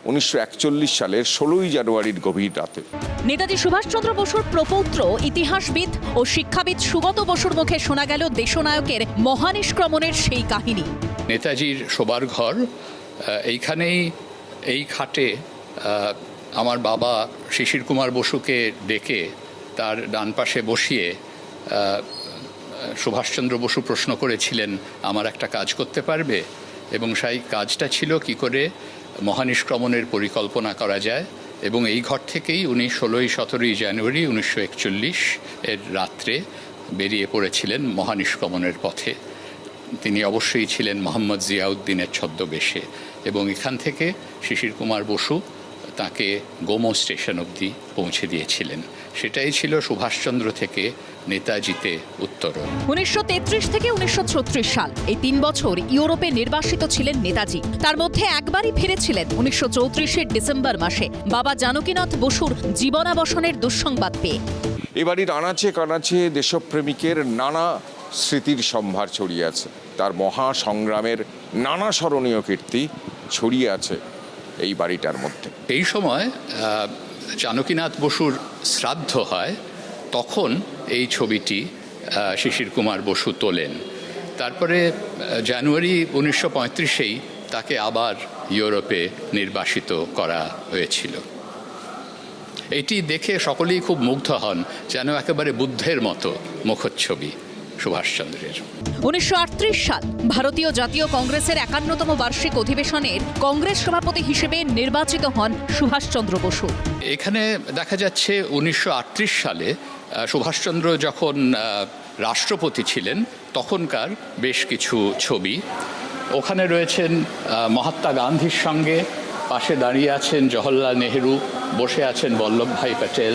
[SPEAKER 18] 1941 সালের 16ই জানুয়ারির গভীর রাতে।
[SPEAKER 1] নেতাজি সুভাষচন্দ্র বসুর প্রপৌত্র ইতিহাসবিদ ও শিক্ষাবিদ সুগত বসুর মুখে শোনা গেল দেশনায়কের মহানিষ্ক্রমণের সেই কাহিনী।
[SPEAKER 17] নেতাজির শোবার ঘর, এইখানেই এই খাটে আমার বাবা শিশির কুমার বসুকে ডেকে তার ডান পাশে বসিয়ে সুভাষচন্দ্র বসু প্রশ্ন করেছিলেন, আমার একটা কাজ করতে পারবে? এবং সেই কাজটা ছিল কি করে মহানিষ্ক্রমণের পরিকল্পনা করা যায়। এবং এই ঘর থেকেই উনি 16-17 জানুয়ারি 1941 এর রাত্রে বেরিয়ে পড়েছিলেন মহানিষ্ক্রমণের পথে। তিনি অবশ্যই ছিলেন মোহাম্মদ জিয়াউদ্দিনের ছদ্মবেশে, এবং এখান থেকে শিশির কুমার বসু তাকে গোমো স্টেশন অবধি পৌঁছে দিয়েছিলেন। সেটাই ছিল সুভাষচন্দ্র থেকে নেতাজিতে উত্তরণ।
[SPEAKER 1] 1933 থেকে 1936 সাল, এই 3 বছর ইউরোপে নির্বাসিত ছিলেন নেতাজি। তার মধ্যে একবারই ফিরেছিলেন 1934-এর ডিসেম্বর মাসে বাবা জানকীনাথ বসুর জীবনাবসানের দুঃসংবাদ পেয়ে।
[SPEAKER 18] এ বাড়ির আনাচে কানাচে দেশপ্রেমিকের নানা স্মৃতির সম্ভার ছড়িয়ে আছে, তার মহা সংগ্রামের নানা স্মরণীয় কীর্তি ছড়িয়ে আছে এই বাড়িটার মধ্যে।
[SPEAKER 17] এই সময় জানকীনাথ বসুর শ্রাদ্ধ হয়, তখন এই ছবিটি শিশির কুমার বসু তোলেন। তারপরে জানুয়ারি 1935-এই তাকে আবার ইউরোপে নির্বাসিত করা হয়েছিল। এটি দেখে সকলেই খুব মুগ্ধ হন, যেন একেবারে বুদ্ধের মতো মুখচ্ছবি সুভাষচন্দ্রের।
[SPEAKER 1] 1938 সাল, ভারতীয় জাতীয় কংগ্রেসের 51তম বার্ষিক অধিবেশনের কংগ্রেস সভাপতি হিসেবে নির্বাচিত হন সুভাষচন্দ্র বসু।
[SPEAKER 17] এখানে দেখা যাচ্ছে 1938 সালে সুভাষচন্দ্র যখন রাষ্ট্রপতি ছিলেন তখনকার বেশ কিছু ছবি। ওখানে রয়েছেন মহাত্মা গান্ধীর সঙ্গে, পাশে দাঁড়িয়ে আছেন জওহরলাল নেহেরু, বসে আছেন বল্লভভাই প্যাটেল।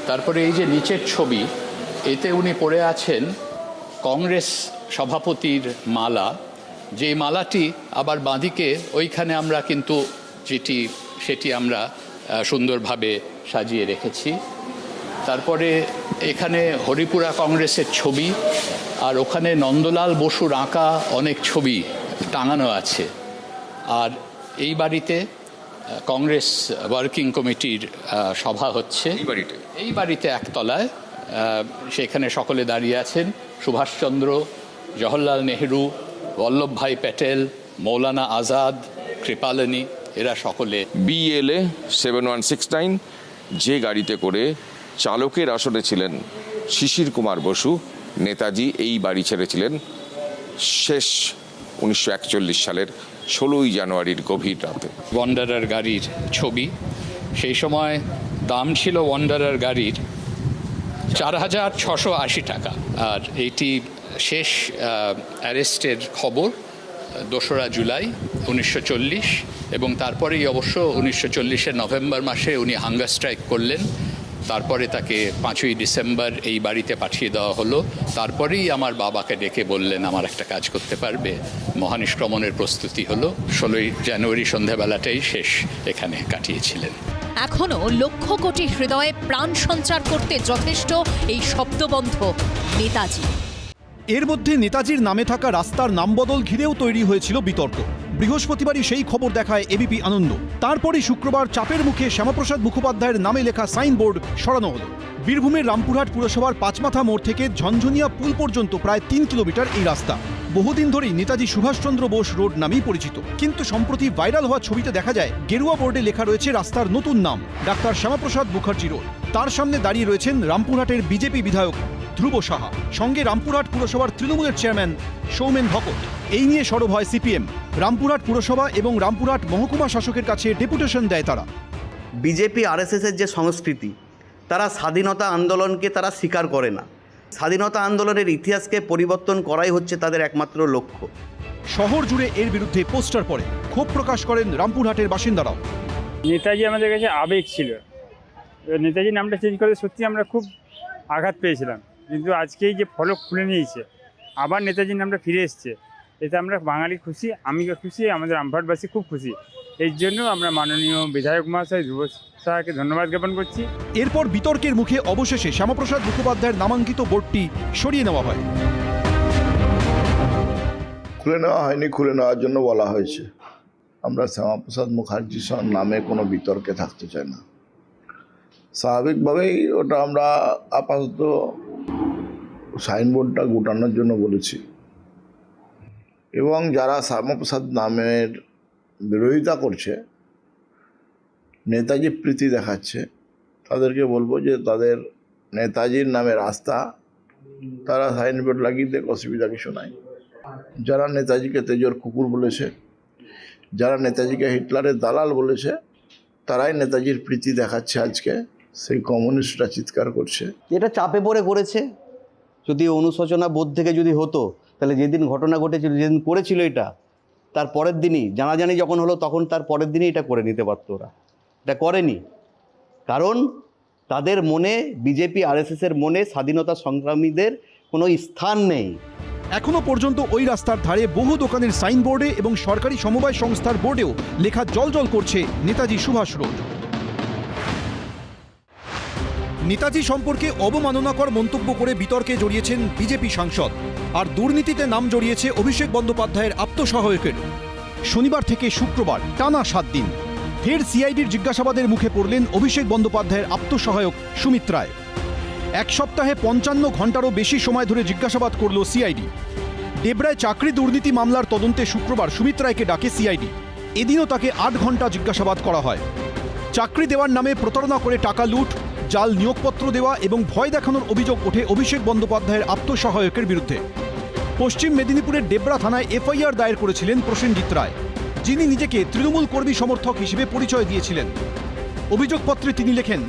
[SPEAKER 17] তারপরে এই যে নিচের ছবি, এতে উনি পরে আছেন কংগ্রেস সভাপতির মালা, যে মালাটি আবার বাঁদিকে ওইখানে আমরা কিন্তু সেটি আমরা সুন্দরভাবে সাজিয়ে রেখেছি। তারপরে এখানে হরিপুরা কংগ্রেসের ছবি, আর ওখানে নন্দলাল বসুর আঁকা অনেক ছবি টাঙানো আছে। আর এই বাড়িতে কংগ্রেস ওয়ার্কিং কমিটির সভা হচ্ছে। এই বাড়িতে একতলায়, সেখানে সকলে দাঁড়িয়ে আছেন। সুভাষচন্দ্র, জওহরলাল নেহরু, বল্লভভাই প্যাটেল, মৌলানা আজাদ, কৃপালিনী, এরা সকলে।
[SPEAKER 18] BLA 7169, যে গাড়িতে করে চালকের আসনে ছিলেন শিশির কুমার বসু, নেতাজি এই বাড়ি ছেড়েছিলেন শেষ 1941 সালের 16ই জানুয়ারির গভীর রাতে।
[SPEAKER 17] ওয়ান্ডারার গাড়ির ছবি, সেই সময় দাম ছিল ওয়ান্ডারার গাড়ির 4,680 টাকা। আর এইটি শেষ অ্যারেস্টের খবর 2রা জুলাই 1940, এবং তারপরেই অবশ্য 1940-এর নভেম্বর মাসে উনি হাঙ্গার স্ট্রাইক করলেন। তারপরে তাকে 5ই ডিসেম্বর এই বাড়িতে পাঠিয়ে দেওয়া হলো। তারপরেই আমার বাবাকে ডেকে বললেন, আমার একটা কাজ করতে পারবে? মহানিষ্ক্রমণের প্রস্তুতি হলো। 16ই জানুয়ারি সন্ধ্যাবেলাটাই শেষ এখানে কাটিয়েছিলেন।
[SPEAKER 1] এখনো লক্ষ কোটি হৃদয়ে প্রাণ সঞ্চার করতে যথেষ্ট এই শব্দবন্ধ নেতাজি।
[SPEAKER 7] এর মধ্যে নেতাজির নামে থাকা রাস্তার নামবদল ঘিরেও তৈরি হয়েছিল বিতর্ক। বৃহস্পতিবারই সেই খবর দেখায় এবিপি আনন্দ। তারপরই শুক্রবার চাপের মুখে শ্যামাপ্রসাদ মুখোপাধ্যায়ের নামে লেখা সাইনবোর্ড সরানো হলো। বীরভূমের রামপুরহাট পুরসভার পাঁচমাথা মোড় থেকে ঝনঝনিয়া পুল পর্যন্ত প্রায় 3 কিলোমিটার এই রাস্তা। বহুদিন ধরেই নেতাজি সুভাষচন্দ্র বোস রোড নামেই পরিচিত, কিন্তু সম্প্রতি ভাইরাল হওয়া ছবিতে দেখা যায় গেরুয়া বোর্ডে লেখা রয়েছে রাস্তার নতুন নাম, ডাক্তার শ্যামাপ্রসাদ মুখার্জি রোড। তার সামনে দাঁড়িয়ে রয়েছেন রামপুরহাটের বিজেপি বিধায়ক ধ্রুব সাহা, সঙ্গে রামপুরহাট পুরসভার তৃণমূলের চেয়ারম্যান সৌমেন ভকত। এই নিয়ে সরব হয় সিপিএম। রামপুরহাট পুরসভা এবং রামপুরহাট মহকুমা শাসকের কাছে ডেপুটেশন দেয় তারা।
[SPEAKER 14] বিজেপি RSS-এর যে সংস্কৃতি, তারা স্বাধীনতা আন্দোলনকে তারা স্বীকার করে না। স্বাধীনতা আন্দোলনের ইতিহাসকে পরিবর্তন করাই হচ্ছে তাদের একমাত্র লক্ষ্য।
[SPEAKER 7] শহর জুড়ে এর বিরুদ্ধে পোস্টার পড়ে ক্ষোভ প্রকাশ করেন রামপুরহাটের বাসিন্দারাও।
[SPEAKER 8] নেতাজি আমাদের কাছে আবেগ ছিল। নেতাজি নামটা চেঞ্জ করে সত্যি আমরা খুব আঘাত পেয়েছিলাম, কিন্তু আজকেই যে ফলক খুলে নিয়েছে, আবার নেতাজির নামটা ফিরে এসছে, এতে আমরা বাঙালি খুশি, আমি খুশি, আমাদের রামপুরহাটবাসী খুব খুশি। এর জন্য আমরা মাননীয় বিধায়ক মহাশয় ধ্রুব সাহাকে ধন্যবাদ জ্ঞাপন করছি।
[SPEAKER 7] এরপর বিতর্কের মুখে অবশেষে শ্যামাপ্রসাদ মুখোপাধ্যায়ের নামাঙ্কিত বোর্ডটি সরিয়ে নেওয়া হয়।
[SPEAKER 23] খুলে নেওয়া হয়নি, খুলে নেওয়ার জন্য বলা হয়েছে। আমরা শ্যামাপ্রসাদ মুখার্জির নামে কোনো বিতর্কে থাকতে চাই না। স্বাভাবিকভাবেই ওটা আমরা আপাতত সাইনবোর্ডটা গোটানোর জন্য বলেছি, এবং যারা শ্যামাপ্রসাদ নামের বিরোধিতা করছে, নেতাজি প্রীতি দেখাচ্ছে, তাদেরকে বলবো যে তাদের নেতাজির নামে রাস্তা তারা সাইনবোর্ড লাগিয়ে দেখ, অসুবিধা কিছু নাই। যারা নেতাজিকে তেজর কুকুর বলেছে, যারা নেতাজিকে হিটলারের দালাল বলেছে, তারাই নেতাজির প্রীতি দেখাচ্ছে। আজকে সেই কমিউনিস্টরা চিৎকার করছে।
[SPEAKER 14] এটা চাপে পড়ে করেছে। যদি অনুশোচনা বোধ থেকে যদি হতো, তাহলে যেদিন ঘটনা ঘটেছিল, যেদিন করেছিল এটা, তার পরের দিনই জানাজানি যখন হলো, তখন তার পরের দিনই এটা করে নিতে পারতো। ওরা এটা করেনি, কারণ তাদের মনে, বিজেপি RSS-এর মনে স্বাধীনতা সংগ্রামীদের কোনো স্থান নেই।
[SPEAKER 7] এখনো পর্যন্ত ওই রাস্তার ধারে বহু দোকানের সাইনবোর্ডে এবং সরকারি সমবায় সংস্থার বোর্ডেও লেখা জলজল করছে নেতাজি সুভাষ রোড। নেতাজি সম্পর্কে অবমাননাকর মন্তব্য করে বিতর্কে জড়িয়েছেন বিজেপি সাংসদ, আর দুর্নীতিতে নাম জড়িয়েছে অভিষেক বন্দ্যোপাধ্যায়ের আত্মসহায়কের। শনিবার থেকে শুক্রবার টানা 7 দিন ফের সিআইডির জিজ্ঞাসাবাদের মুখে পড়লেন অভিষেক বন্দ্যোপাধ্যায়ের আত্মসহায়ক সুমিত রায়। 1 সপ্তাহে 55 ঘন্টারও বেশি সময় ধরে জিজ্ঞাসাবাদ করল সিআইডি। ডেবরায় চাকরি দুর্নীতি মামলার তদন্তে শুক্রবার সুমিত রায়কে ডাকে সিআইডি। এদিনও তাকে 8 ঘন্টা জিজ্ঞাসাবাদ করা হয়। চাকরি দেওয়ার নামে প্রতারণা করে টাকা লুট, জাল নিয়োগপত্র দেওয়া এবং ভয় দেখানোর অভিযোগ ওঠে অভিষেক বন্দ্যোপাধ্যায়ের আত্মসহায়কের বিরুদ্ধে। পশ্চিম মেদিনীপুরের ডেবরা থানায় FIR দায়ের করেছিলেন প্রসেনজিৎ রায়, যিনি নিজেকে তৃণমূল কর্মী সমর্থক হিসেবে পরিচয় দিয়েছিলেন। অভিযোগপত্রে তিনি লেখেন,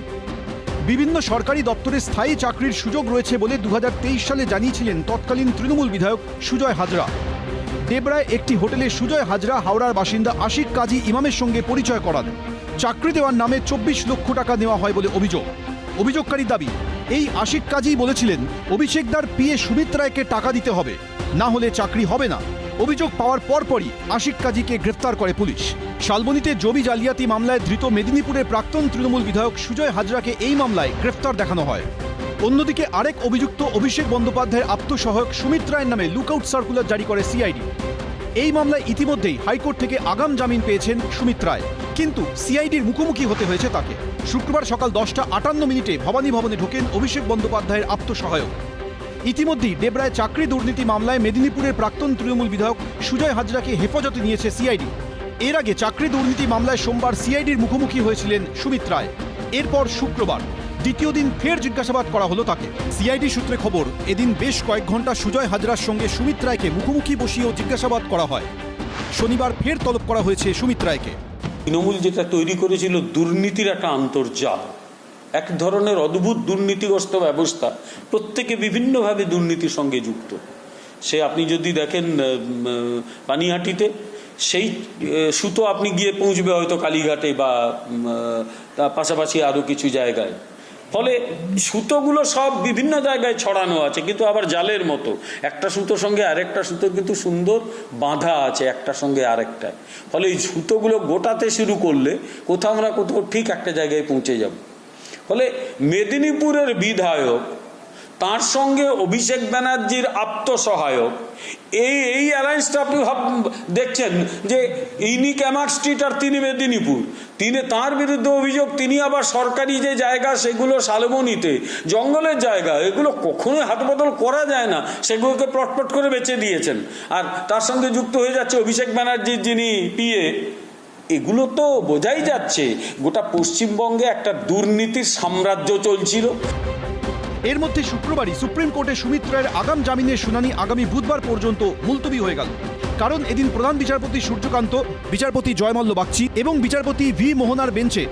[SPEAKER 7] বিভিন্ন সরকারি দপ্তরে স্থায়ী চাকরির সুযোগ রয়েছে বলে 2023 সালে জানিয়েছিলেন তৎকালীন তৃণমূল বিধায়ক সুজয় হাজরা। ডেবরায় একটি হোটেলে সুজয় হাজরা হাওড়ার বাসিন্দা আশিক কাজী ইমামের সঙ্গে পরিচয় করান। চাকরি দেওয়ার নামে 24 লক্ষ টাকা নেওয়া হয় বলে অভিযোগ। অভিযোগকারীর দাবি, এই আশিক কাজী বলেছিলেন অভিষেকদার PA সুমিত রায়কে টাকা দিতে হবে, না হলে চাকরি হবে না। অভিযোগ পাওয়ার পরপরই আশিক কাজীকে গ্রেফতার করে পুলিশ। শালবনীতে জমি জালিয়াতি মামলায় ধৃত মেদিনীপুরের প্রাক্তন তৃণমূল বিধায়ক সুজয় হাজরাকে এই মামলায় গ্রেফতার দেখানো হয়। অন্যদিকে আরেক অভিযুক্ত অভিষেক বন্দ্যোপাধ্যায়ের আপ্তসহায়ক সুমিত রায়ের নামে লুকআউট সার্কুলার জারি করে সিআইডি। এই মামলায় ইতিমধ্যেই হাইকোর্ট থেকে আগাম জামিন পেয়েছেন সুমিত রায়, কিন্তু সিআইডির মুখোমুখি হতে হয়েছে তাকে। শুক্রবার সকাল 10:58 ভবানী ভবনে ঢোকেন অভিষেক বন্দ্যোপাধ্যায়ের আপ্তসহায়ক। ইতিমধ্যেই দেবরায় চাকরি দুর্নীতি মামলায় মেদিনীপুরের প্রাক্তন তৃণমূল বিধায়ক সুজয় হাজরাকে হেফাজতে নিয়েছে সিআইডি। এর আগে চাকরি দুর্নীতি মামলায় সোমবার সিআইডির মুখোমুখি হয়েছিলেন সুমিত রায়। এরপর শুক্রবার দ্বিতীয় দিন ফের জিজ্ঞাসাবাদ করা হলো তাকে। সিআইডি সূত্রে খবর, এদিন বেশ কয়েক ঘন্টা সুজয় হাজরার সঙ্গে সুমিত রায়কে মুখোমুখি বসিয়েও জিজ্ঞাসাবাদ করা হয়। শনিবার ফের তলব করা হয়েছে সুমিত রায়কে।
[SPEAKER 9] তৃণমূল যেটা তৈরি করেছিল দুর্নীতির একটা আন্তর্জাল, এক ধরনের অদ্ভুত দুর্নীতিগ্রস্ত ব্যবস্থা, প্রত্যেকে বিভিন্নভাবে দুর্নীতির সঙ্গে যুক্ত। সে আপনি যদি দেখেন পানিহাটিতে, সেই সুতো আপনি গিয়ে পৌঁছবে হয়তো কালীঘাটে বা তার পাশাপাশি আরও কিছু জায়গায়। ফলে সুতোগুলো সব বিভিন্ন জায়গায় ছড়ানো আছে, কিন্তু আবার জালের মতো, একটা সুতোর সঙ্গে আরেকটা সুতো কিন্তু সুন্দর বাঁধা আছে একটার সঙ্গে আরেকটায়। ফলে এই সুতোগুলো গোটাতে শুরু করলে কোথাও না কোথাও ঠিক একটা জায়গায় পৌঁছে যাব। ফলে মেদিনীপুরের বিধায়ক, তার সঙ্গে অভিষেক ব্যানার্জির আত্মসহায়ক, এই অ্যালায়েন্সটা আপনি দেখছেন যে ইনি ক্যামাক স্ট্রিট আর তিনি মেদিনীপুর। তার বিরুদ্ধে অভিযোগ, তিনি আবার সরকারি যে জায়গা সেগুলো শালবনীতে জঙ্গলের জায়গা, এগুলো কখনোই হাত বদল করা যায় না, সেগুলোকে প্লটপট করে বেচে দিয়েছেন। আর তার সঙ্গে যুক্ত হয়ে যাচ্ছে অভিষেক ব্যানার্জির যিনি পিএ। এগুলো তো বোঝাই যাচ্ছে গোটা পশ্চিমবঙ্গে একটা দুর্নীতির সাম্রাজ্য চলছিল।
[SPEAKER 7] এর মধ্যে শুক্রবারই সুপ্রিম কোর্টে সুমিত রায়ের আগাম জামিনের শুনানি আগামী বুধবার পর্যন্ত মুলতবি হয়ে গেল। কারণ এদিন প্রধান বিচারপতি সূর্যকান্ত, বিচারপতি জয়মল্ল বাগচি এবং বিচারপতি ভি মোহনার বেঞ্চে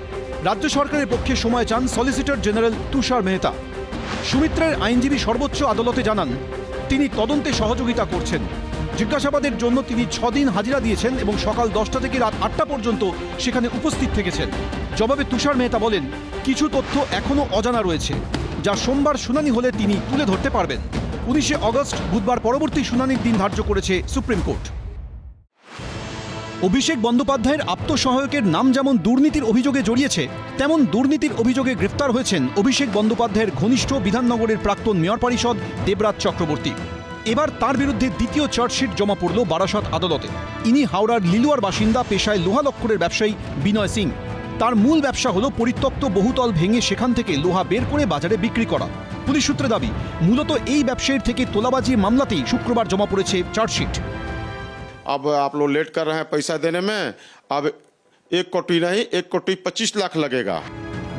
[SPEAKER 7] রাজ্য সরকারের পক্ষে সময় চান সলিসিটর জেনারেল তুষার মেহতা। সুমিত রায়ের আইনজীবী সর্বোচ্চ আদালতে জানান, তিনি তদন্তে সহযোগিতা করছেন। জিজ্ঞাসাবাদের জন্য তিনি 6 দিন হাজিরা দিয়েছেন এবং সকাল 10টা থেকে রাত 8টা পর্যন্ত সেখানে উপস্থিত থেকেছেন। জবাবে তুষার মেহতা বলেন, কিছু তথ্য এখনও অজানা রয়েছে, যা সোমবার শুনানি হলে তিনি তুলে ধরতে পারবেন। 19শে অগস্ট বুধবার পরবর্তী শুনানির দিন ধার্য করেছে সুপ্রিম কোর্ট। অভিষেক বন্দ্যোপাধ্যায়ের আত্মসহায়কের নাম যেমন দুর্নীতির অভিযোগে জড়িয়েছে, তেমন দুর্নীতির অভিযোগে গ্রেফতার হয়েছেন অভিষেক বন্দ্যোপাধ্যায়ের ঘনিষ্ঠ বিধাননগরের প্রাক্তন মেয়র পরিষদ দেবরাজ চক্রবর্তী। এবার তার বিরুদ্ধে দ্বিতীয় চার্জশিট জমা পড়ল বারাসত আদালতে। ইনি হাওড়ার লিলুয়ার বাসিন্দা, পেশায় লোহা লক্করের ব্যবসায়ী বিনয় সিং। তার মূল ব্যবসা হলো পরিত্যক্ত বহুতল ভেঙে সেখান থেকে লোহা বের করে বাজারে বিক্রি করা। পুলিশ সূত্রে দাবি, মূলত এই ব্যবসায়ীর থেকে তোলাবাজির মামলাতেই শুক্রবার জমা পড়েছে চার্জশিট।
[SPEAKER 10] अब आप लोग लेट कर रहे हैं पैसा देने में, अब 1 कोटी नहीं 1 कोटी 25 लाख लगेगा।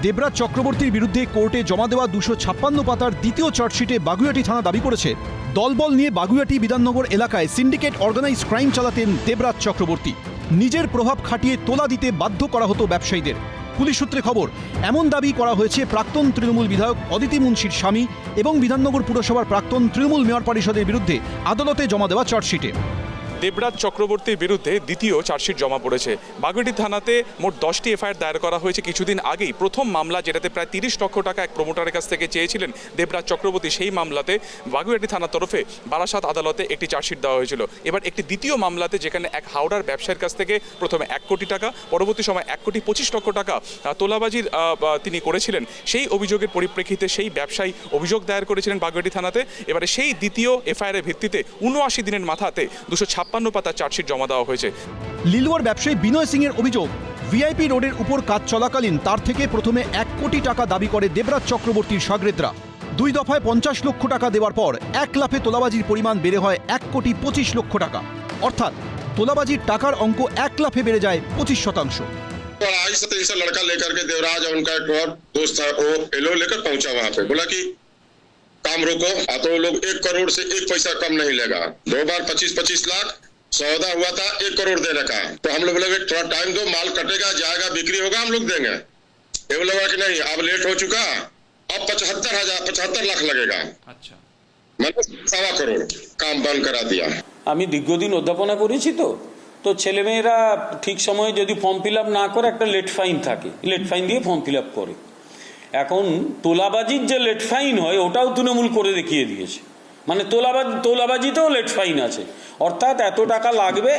[SPEAKER 7] দেবরাজ চক্রবর্তীর বিরুদ্ধে কোর্টে জমা দেওয়া 256 পাতার দ্বিতীয় চার্জশিটে বাগুইআটি থানা দাবি করেছে, দলবল নিয়ে বাগুইআটি বিধাননগর এলাকায় সিন্ডিকেট অর্গানাইজ ক্রাইম চালাতেন দেবরাজ চক্রবর্তী। নিজের প্রভাব খাটিয়ে তোলা দিতে বাধ্য করা হতো ব্যবসায়ীদের। পুলিশ সূত্রে খবর, এমন দাবি করা হয়েছে প্রাক্তন তৃণমূল বিধায়ক অদিতি মুন্সির স্বামী এবং বিধাননগর পুরসভার প্রাক্তন তৃণমূল মেয়র পরিষদের বিরুদ্ধে আদালতে জমা দেওয়া চার্জশিটে।
[SPEAKER 11] দেবরাজ চক্রবর্তীর বিরুদ্ধে দ্বিতীয় চার্জশিট জমা পড়েছে। বাগুইআটি থানাতে মোট 10টি এফআইআর দায়ের করা হয়েছে কিছুদিন আগেই। প্রথম মামলা, যেটাতে প্রায় 30 লক্ষ টাকা এক প্রমোটারের কাছ থেকে চেয়েছিলেন দেবরাজ চক্রবর্তী, সেই মামলাতে বাগুইআটি থানার তরফে বারাসাত আদালতে একটি চার্জশিট দেওয়া হয়েছিল। এবার একটি দ্বিতীয় মামলাতে, যেখানে এক হাওড়ার ব্যবসায়ীর কাছ থেকে প্রথমে 1 কোটি টাকা, পরবর্তী সময় 1 কোটি 25 লক্ষ টাকা তোলাবাজির তিনি করেছিলেন, সেই অভিযোগের পরিপ্রেক্ষিতে সেই ব্যবসায়ী অভিযোগ দায়ের করেছিলেন বাগুইআটি থানাতে। এবারে সেই দ্বিতীয় এফআইআর এর ভিত্তিতে 79 দিনের মাথাতে 256 পাতা চার্জশিট জমা দেওয়া হয়েছে।
[SPEAKER 7] লিলুয়ার ব্যবসায়ী বিনয় সিং এর অভিযোগ, ভিআইপি রোডের উপর কাজ চলাকালীন তার থেকে প্রথমে 1 কোটি টাকা দাবি করে দেবরাজ চক্রবর্তীর শাগরেদরা। 2 দফায় 50 লক্ষ টাকা দেওয়ার পর 1 লাফে তোলাবাজির পরিমাণ বেড়ে হয় 1 কোটি 25 লক্ষ টাকা। অর্থাৎ তোলাবাজির টাকার অঙ্ক 1 লাফে বেড়ে যায় 25%।
[SPEAKER 10] 2.5 से लड़का लेकर के देवराज और उनका एक और दोस्त था, वो एलो लेकर पहुंचा वहां पे, बोला कि काम रोको, तो लोग 1 करोड़ से 1 पैसा कम नहीं लेगा। 2 बार 25-25 लाख सौदा हुआ था 1 करोड़ देने का। तो हम लोग बोले थोड़ा टाइम दो, माल कटेगा, जाएगा, बिक्री होगा, हम लोग देंगे। ये बोला कि नहीं, अब लेट हो चुका, अब 75 लाख लगेगा। अच्छा, मतलब 1.25 करोड़ काम बंद करा दिया।
[SPEAKER 9] আমি দীর্ঘদিন অধ্যাপনা করেছি, তো ছেলেমেয়েরা ঠিক সময়ে যদি ফর্ম ফিল আপ না করে একটা লেট ফাইন থাকে, লেট ফাইন দিয়ে ফর্ম ফিল আপ করে। এখন তোলাবাজির যে লেট ফাইন হয় ওটাও তৃণমূল করে দেখিয়ে দিয়েছে। মানে তোলাবাজিতেও লেট ফাইন আছে, অর্থাৎ এত টাকা লাগবে,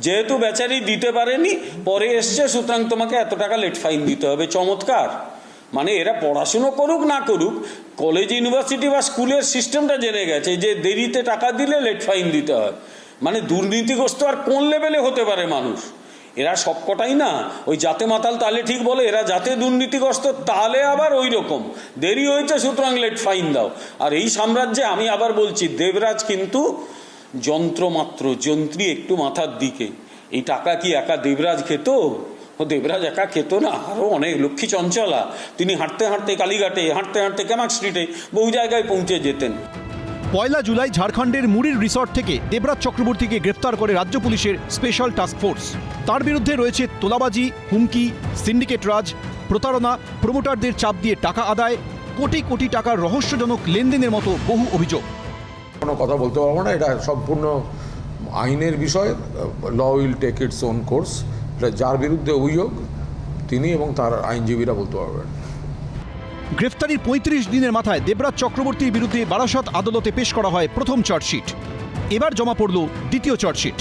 [SPEAKER 9] যেহেতু বেচারি দিতে পারেনি, পরে এসছে, সুতরাং তোমাকে এত টাকা লেট ফাইন দিতে হবে। চমৎকার! মানে এরা পড়াশুনো করুক না করুক, কলেজ, ইউনিভার্সিটি বা স্কুলের সিস্টেমটা জেনে গেছে যে দেরিতে টাকা দিলে লেট ফাইন দিতে হয়। মানে দুর্নীতিগ্রস্ত আর কোন লেভেলে হতে পারে মানুষ? এরা সবকটাই না ওই যাতে মাতাল তালে ঠিক বলে, এরা যাতে দুর্নীতিগ্রস্ত তাহলে আবার ওই রকম দেরি হয়েছে সুতরাং লেট ফাইন দাও। আর এই সাম্রাজ্যে আমি আবার বলছি, দেবরাজ কিন্তু যন্ত্রমাত্র, যন্ত্রী একটু মাথার দিকে। এই টাকা কি একা দেবরাজ খেত? ও দেবরাজ একা খেত না, আরও অনেক। লক্ষ্মী চঞ্চলা তিনি হাঁটতে হাঁটতে কালীঘাটে, হাঁটতে হাঁটতে ক্যামাক স্ট্রিটে বহু জায়গায় পৌঁছে যেতেন।
[SPEAKER 7] 1 জুলাই ঝাড়খণ্ডের মুরির রিসর্ট থেকে দেবরাজ চক্রবর্তীকে গ্রেফতার করে রাজ্য পুলিশের স্পেশাল টাস্ক ফোর্স। তার বিরুদ্ধে রয়েছে তোলাবাজি, হুমকি, সিন্ডিকেট রাজ, প্রতারণা, প্রমোটারদের চাপ দিয়ে টাকা আদায়, কোটি কোটি টাকার রহস্যজনক লেনদেনের মতো বহু অভিযোগ।
[SPEAKER 6] কোনো কথা বলতে পারবো না, এটা সম্পূর্ণ আইনের বিষয়। Law will take its own course. এটা যার বিরুদ্ধে অভিযোগ তিনি এবং তার আইনজীবীরা বলতে পারবেন।
[SPEAKER 7] গ্রেফতারির 35 দিনের মাথায় দেবরাজ চক্রবর্তীর বিরুদ্ধে বারাসত আদালতে পেশ করা হয় প্রথম চার্জশিট। এবার জমা পড়ল দ্বিতীয় চার্জশিট।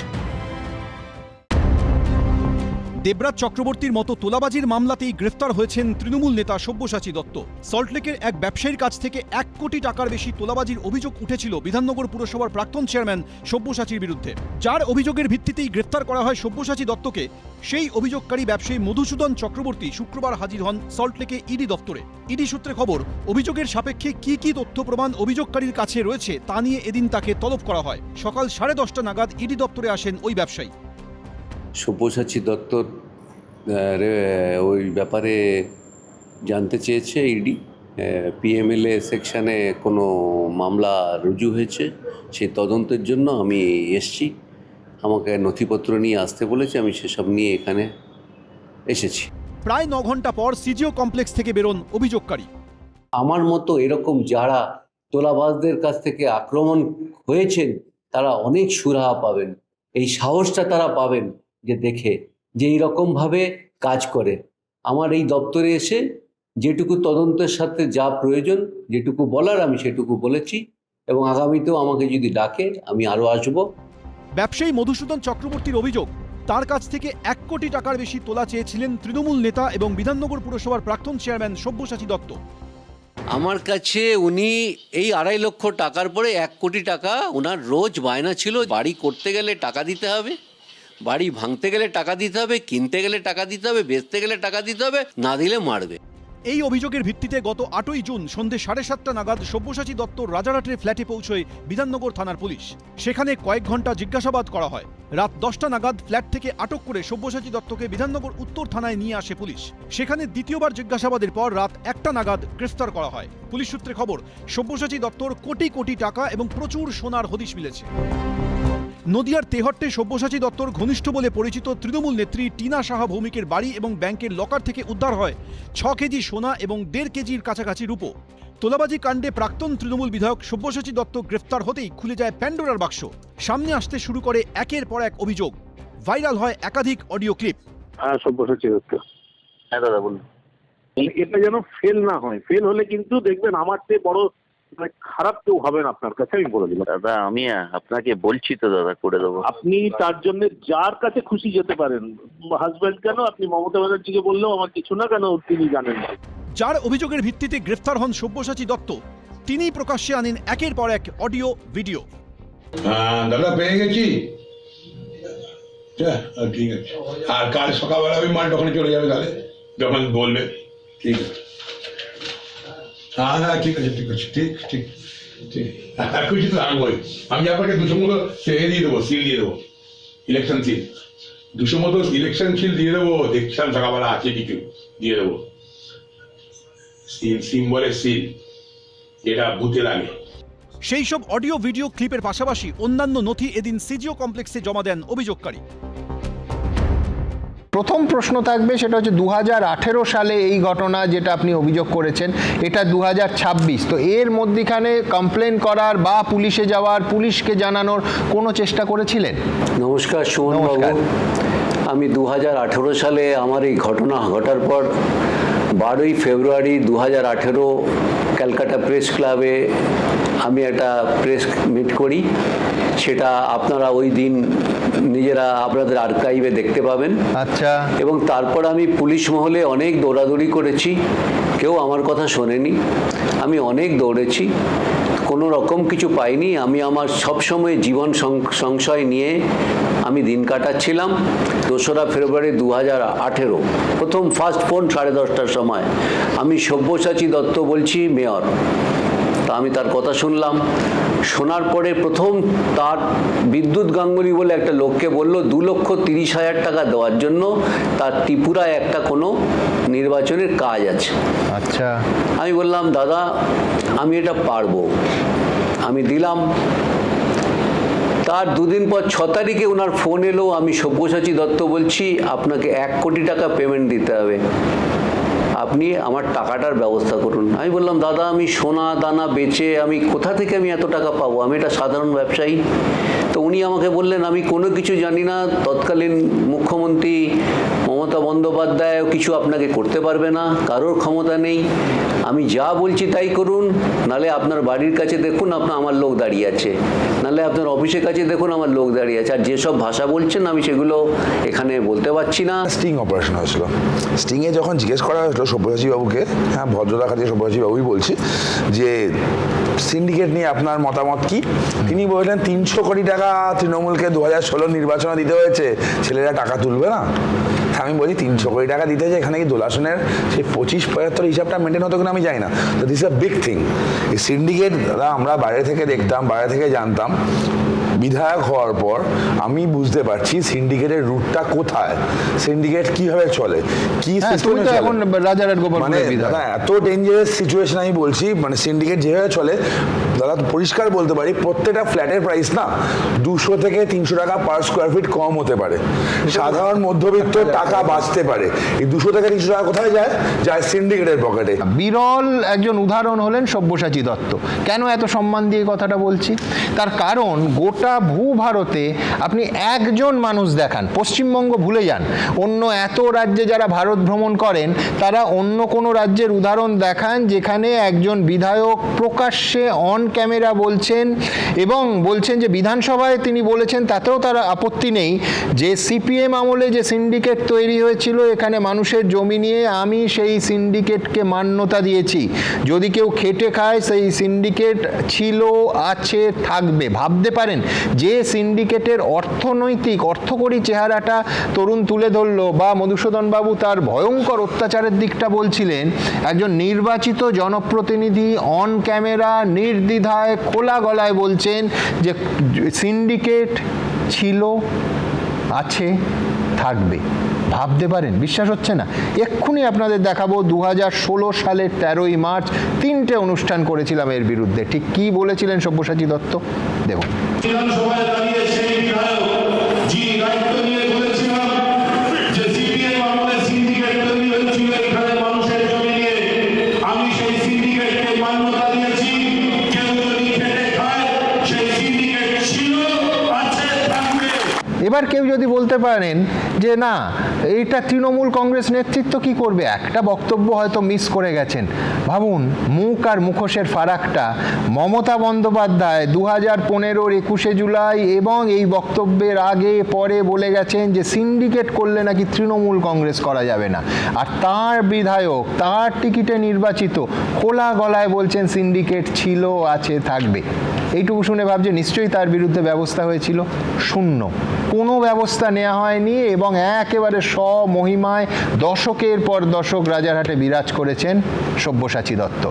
[SPEAKER 7] দেবরাজ চক্রবর্তীর মতো তোলাবাজির মামলাতেই গ্রেফতার হয়েছেন তৃণমূল নেতা সব্যসাচী দত্ত। সল্টলেকের এক ব্যবসায়ীর কাছ থেকে 1 কোটি টাকার বেশি তোলাবাজির অভিযোগ উঠেছিল বিধাননগর পুরসভার প্রাক্তন চেয়ারম্যান সব্যসাচীর বিরুদ্ধে। যার অভিযোগের ভিত্তিতেই গ্রেফতার করা হয় সব্যসাচী দত্তকে, সেই অভিযোগকারী ব্যবসায়ী মধুসূদন চক্রবর্তী শুক্রবার হাজির হন সল্টলেকে ইডি দপ্তরে। ইডি সূত্রে খবর, অভিযোগের সাপেক্ষে কি তথ্য প্রমাণ অভিযোগকারীর কাছে রয়েছে তা নিয়ে এদিন তাকে তলব করা হয়। সকাল 10:30 নাগাদ ইডি দপ্তরে আসেন ওই ব্যবসায়ী।
[SPEAKER 13] সব্যসাচী দত্তর ওই ব্যাপারে জানতে চেয়েছে ইডি। পিএমএলএ সেকশানে কোনো মামলা রুজু হয়েছে, সেই তদন্তের জন্য আমি এসছি। আমাকে নথিপত্র নিয়ে আসতে বলেছে, আমি সেসব নিয়ে এখানে এসেছি।
[SPEAKER 7] প্রায় 9 ঘন্টা পর সিজিও কমপ্লেক্স থেকে বেরোন অভিযোগকারী।
[SPEAKER 13] আমার মতো এরকম যারা তোলাবাজদের কাছ থেকে আক্রমণ হয়েছেন তারা অনেক সুরাহা পাবেন। এই সাহসটা তারা পাবেন যে দেখে যে এইরকমভাবে কাজ করে। আমার এই দপ্তরে এসে যেটুকু তদন্তের সাথে যা প্রয়োজন, যেটুকু বলার আমি সেটুকু বলেছি, এবং আগামীতেও আমাকে যদি ডাকে আমি আরও আসব।
[SPEAKER 7] ব্যবসায়ী মধুসূদন চক্রবর্তীর অভিযোগ, তার কাছ থেকে 1 কোটি টাকার বেশি তোলা চেয়েছিলেন তৃণমূল নেতা এবং বিধাননগর পুরসভার প্রাক্তন চেয়ারম্যান সব্যসাচী দত্ত।
[SPEAKER 13] আমার কাছে উনি এই 2.5 লক্ষ টাকার পরে 1 কোটি টাকা ওনার রোজ বায়না ছিল। বাড়ি করতে গেলে টাকা দিতে হবে, বাড়ি ভাঙতে গেলে টাকা দিতে হবে, কিনতে গেলে টাকা দিতে হবে, বেচতে গেলে টাকা দিতে হবে, না দিলে মারবে।
[SPEAKER 7] এই অভিযোগের ভিত্তিতে গত 8ই জুন সন্ধ্যে 7:30 নাগাদ সব্যসাচী দত্তর রাজারহাটের ফ্ল্যাটে পৌঁছয় বিধাননগর থানার পুলিশ। সেখানে কয়েক ঘন্টা জিজ্ঞাসাবাদ করা হয়। রাত 10টা নাগাদ ফ্ল্যাট থেকে আটক করে সব্যসাচী দত্তকে বিধাননগর উত্তর থানায় নিয়ে আসে পুলিশ। সেখানে দ্বিতীয়বার জিজ্ঞাসাবাদের পর রাত 1টা নাগাদ গ্রেফতার করা হয়। পুলিশ সূত্রে খবর, সব্যসাচী দত্তর কোটি কোটি টাকা এবং প্রচুর সোনার হদিশ মিলেছে। নদিয়ার তেহট্টে সব্যসাচী দত্তর ঘনিষ্ঠ বলে পরিচিত তৃণমূল নেত্রী টিনা সাহা ভৌমিকের বাড়ি এবং ব্যাংকের লকার থেকে উদ্ধার হয় 6 কেজি সোনা এবং 1.5 কেজির কাছাকাছি রূপো। তোলাবাজি কাণ্ডে প্রাক্তন তৃণমূল বিধায়ক সব্যসাচী দত্ত গ্রেফতার হতেই খুলে যায় প্যান্ডোরার বাক্স। সামনে আসতে শুরু করে একের পর এক অভিযোগ। ভাইরাল হয় একাধিক অডিও ক্লিপ।
[SPEAKER 15] সব্যসাচী দত্ত, হ্যাঁ দাদা বলুন। এটা যেন ফেল না হয়, ফেল হলে কিন্তু দেখবেন আমার চেয়ে বড় খারাপ কেউ হবেন আপনার কাছে, আমি বলে দিলাম।
[SPEAKER 24] দাদা আমি আপনাকে বলছি তো দাদা, করে দেবো।
[SPEAKER 15] আপনি তার জন্য যার কাছে খুশি যেতে পারেন, হাজব্যান্ড কেন, আপনি মমতা ব্যানার্জিকে বললেও আমার কিছু না, কেন তিনি জানেন।
[SPEAKER 7] যার অভিযোগের ভিত্তিতে গ্রেফতার হন সব্যসাচী দত্ত, তিনিই প্রকাশ্যে আনেন একের পর এক অডিও ভিডিও।
[SPEAKER 25] দাদা পেয়ে গেছি, ঠিক আছে। আর কাল সকালবেলা ওই মাল ওখানে চলে যাবে, তাহলে যখন বলবে। ঠিক আছে, হ্যাঁ ঠিক আছে, ঠিক আছে, ঠিক ঠিক ঠিক। আর কিছু তো আনবই, আমি আপনাকে 200 মতো দিয়ে দেবো, সিল দিয়ে দেবো, ইলেকশন সিল 200 মতো ইলেকশন সিল দিয়ে দেবো। দেখছিলাম সকালবেলা আছে কিছু, দিয়ে দেবো। সিল, সিম্বলের সিল, যেটা বুথে লাগে।
[SPEAKER 7] সেই সব অডিও ভিডিও ক্লিপের পাশাপাশি অন্যান্য নথি এদিন সিজিও কমপ্লেক্সে জমা দেন অভিযোগকারী।
[SPEAKER 26] প্রথম প্রশ্ন থাকবে, সেটা হচ্ছে 2018 সালে এই ঘটনা যেটা আপনি অভিযোগ করেছেন, এটা 2026। তো এর মধ্যেখানে কমপ্লেন করার বা পুলিশে যাওয়ার, পুলিশকে জানানোর কোনো চেষ্টা করেছিলেন?
[SPEAKER 13] নমস্কার সুমন বাবু, আমি 2018 সালে আমার এই ঘটনা ঘটার পর 12ই ফেব্রুয়ারি 2018 ক্যালকাটা প্রেস ক্লাবে আমি একটা প্রেস মিট করি, সেটা আপনারা ওই দিন নিজেরা আপনাদের আর্কাইভে দেখতে পাবেন।
[SPEAKER 26] আচ্ছা।
[SPEAKER 13] এবং তারপর আমি পুলিশ মহলে অনেক দৌড়াদৌড়ি করেছি, কেউ আমার কথা শোনেনি। আমি অনেক দৌড়েছি, কোনো রকম কিছু পাইনি। আমি আমার সবসময় জীবন সংশয় নিয়ে আমি দিন কাটাচ্ছিলাম। 2রা ফেব্রুয়ারি 2018 প্রথম ফার্স্ট ফোন 10:30টার সময়। আমি সব্যসাচী দত্ত বলছি, মেয়র। তা আমি তার কথা শুনলাম। শোনার পরে প্রথম তার বিদ্যুৎ গাঙ্গুলি বলে একটা লোককে বলল 2,30,000 টাকা দেওয়ার জন্য, তার ত্রিপুরায় একটা কোনো নির্বাচনের কাজ আছে।
[SPEAKER 26] আচ্ছা।
[SPEAKER 13] আমি বললাম, দাদা আমি এটা পারবো, আমি দিলাম। তার দুদিন পর 6 তারিখে ওনার ফোন এলো, আমি সব্যসাচী দত্ত বলছি, আপনাকে 1 কোটি টাকা পেমেন্ট দিতে হবে, আপনি আমার টাকাটার ব্যবস্থা করুন। আমি বললাম, দাদা আমি সোনা দানা বেচে আমি কোথা থেকে আমি এত টাকা পাবো, আমি এটা সাধারণ ব্যবসায়ী। তো উনি আমাকে বললেন, আমি কোনো কিছু জানি না, তৎকালীন মুখ্যমন্ত্রী মমতা বন্দ্যোপাধ্যায় কিছু আপনাকে করতে পারবে না, কারোর ক্ষমতা নেই, আমি যা বলছি তাই করুন, নালে আপনার বাড়ির কাছে দেখুন আমার লোক দাঁড়িয়ে আছে, নালে আপনার অফিসের কাছে দেখুন আমার লোক দাঁড়িয়ে আছে, আর যেসব ভাষা বলছেন আমি সেগুলো এখানে বলতে পারছি না।
[SPEAKER 2] স্টিং অপারেশন হয়েছিল। স্টিংয়ে যখন জিজ্ঞেস করা হয়েছিল সব্যসাচী বাবুকে, হ্যাঁ ভদ্রতা খাতিরে সব্যসাচী বাবুই বলছি, যে সিন্ডিকেট নিয়ে আপনার মতামত কি, তিনি বললেন 300 কোটি টাকা তৃণমূলকে 2016 নির্বাচনে দিতে হয়েছে, ছেলেরা টাকা তুলবে না। আমি বলি 300 কোটি টাকা দিতে হয়েছে, এখানে কি দোলাসনের সেই 25-75 হিসাবটা মেনটেন হতো কিনা আমি জানি না। তো দিস আ বিগ থিং। এই সিন্ডিকেট আমরা বাইরে থেকে দেখতাম, বাইরে থেকে জানতাম। বিধায়ক হওয়ার পর আমি বুঝতে পারছি সিন্ডিকেটের রুটটা কোথায়, সিন্ডিকেট কিভাবে চলে, কি সিস্টেমে চলে।
[SPEAKER 26] এখন রাজারহাট
[SPEAKER 2] মানে দাদা এত ডেঞ্জারাস সিচুয়েশন আমি বলছি, মানে সিন্ডিকেট যেভাবে চলে দাদা পরিষ্কার বলতে পারি, প্রত্যেকটা ফ্ল্যাটের প্রাইস না 200 থেকে 300 টাকা পার স্কোয়ার ফিট কম হতে পারে। সাধারণ মধ্যবিত্ত টাকা বাঁচতে পারে। এই 200 থেকে 300 টাকা কোথায় যায়? যায় সিন্ডিকেটের পকেটে।
[SPEAKER 26] বিরল একজন উদাহরণ হলেন সব্যসাচী দত্ত। কেন এত সম্মান দিয়ে কথাটা বলছি? তার কারণ গোটা ভূভারতে আপনি একজন মানুষ দেখান, পশ্চিমবঙ্গ ভুলে যান, অন্য এত রাজ্যে যারা ভারত ভ্রমণ করেন তারা অন্য কোনো রাজ্যের উদাহরণ দেখান যেখানে একজন বিধায়ক প্রকাশ্যে অন ক্যামেরা বলছেন এবং বলছেন যে বিধানসভায় তিনি বলেছেন, তাতেও তার আপত্তি নেই, যে সিপিএম আমলে যে সিন্ডিকেট তৈরি হয়েছিল এখানে মানুষের জমি নিয়ে, আমি সেই সিন্ডিকেটকে মান্যতা দিয়েছি, যদি কেউ খেটে খায় সেই সিন্ডিকেট ছিল, আছে, থাকবে। ভাবতে পারেন যে সিন্ডিকেটের অর্থনৈতিক অর্থকরী চেহারাটা তরুণ তুলে ধরলো, বা মধুসূদন বাবু তার ভয়ঙ্কর অত্যাচারের দিকটা বলছিলেন, একজন নির্বাচিত জনপ্রতিনিধি অন ক্যামেরা নির্দ্বিধায় খোলা গলায় বলছেন যে সিন্ডিকেট ছিল, আছে, থাকবে। ভাবতে পারেন? বিশ্বাস হচ্ছে না? এক্ষুনি আপনাদের দেখাবো 2016 সালের 13ই মার্চ 3টে অনুষ্ঠান করেছিলাম এর বিরুদ্ধে। ঠিক কি বলেছিলেন সব্যসাচী দত্ত দেখুন। এবার কেউ যদি বলতে পারেন যে না, এইটা তৃণমূল কংগ্রেস নেতৃত্ব কি করবে, একটা বক্তব্য হয়তো মিস করে গেছেন। ভাবুন মুখ আর মুখোশের ফারাকটা। মমতা বন্দ্যোপাধ্যায় 2015-র 21শে জুলাই এবং এই বক্তব্যের আগে পরে বলে গেছেন যে সিন্ডিকেট করলে নাকি তৃণমূল কংগ্রেস করা যাবে না, আর তার বিধায়ক তার টিকিটে নির্বাচিত খোলা গলায় বলছেন সিন্ডিকেট ছিল, আছে, থাকবে। এইটুকু শুনে ভাবছে নিশ্চয়ই তার বিরুদ্ধে ব্যবস্থা হয়েছিল। শূন্য, কোনো ব্যবস্থা নেওয়া হয়নি এবং একেবারে স্বমহিমায় দশকের পর দশক রাজারহাটে বিরাজ করেছেন সব্যসাচী দত্ত।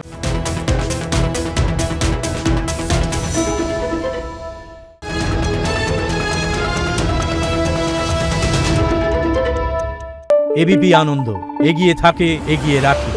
[SPEAKER 12] এবিপি আনন্দ, এগিয়ে থাকে, এগিয়ে রাখে।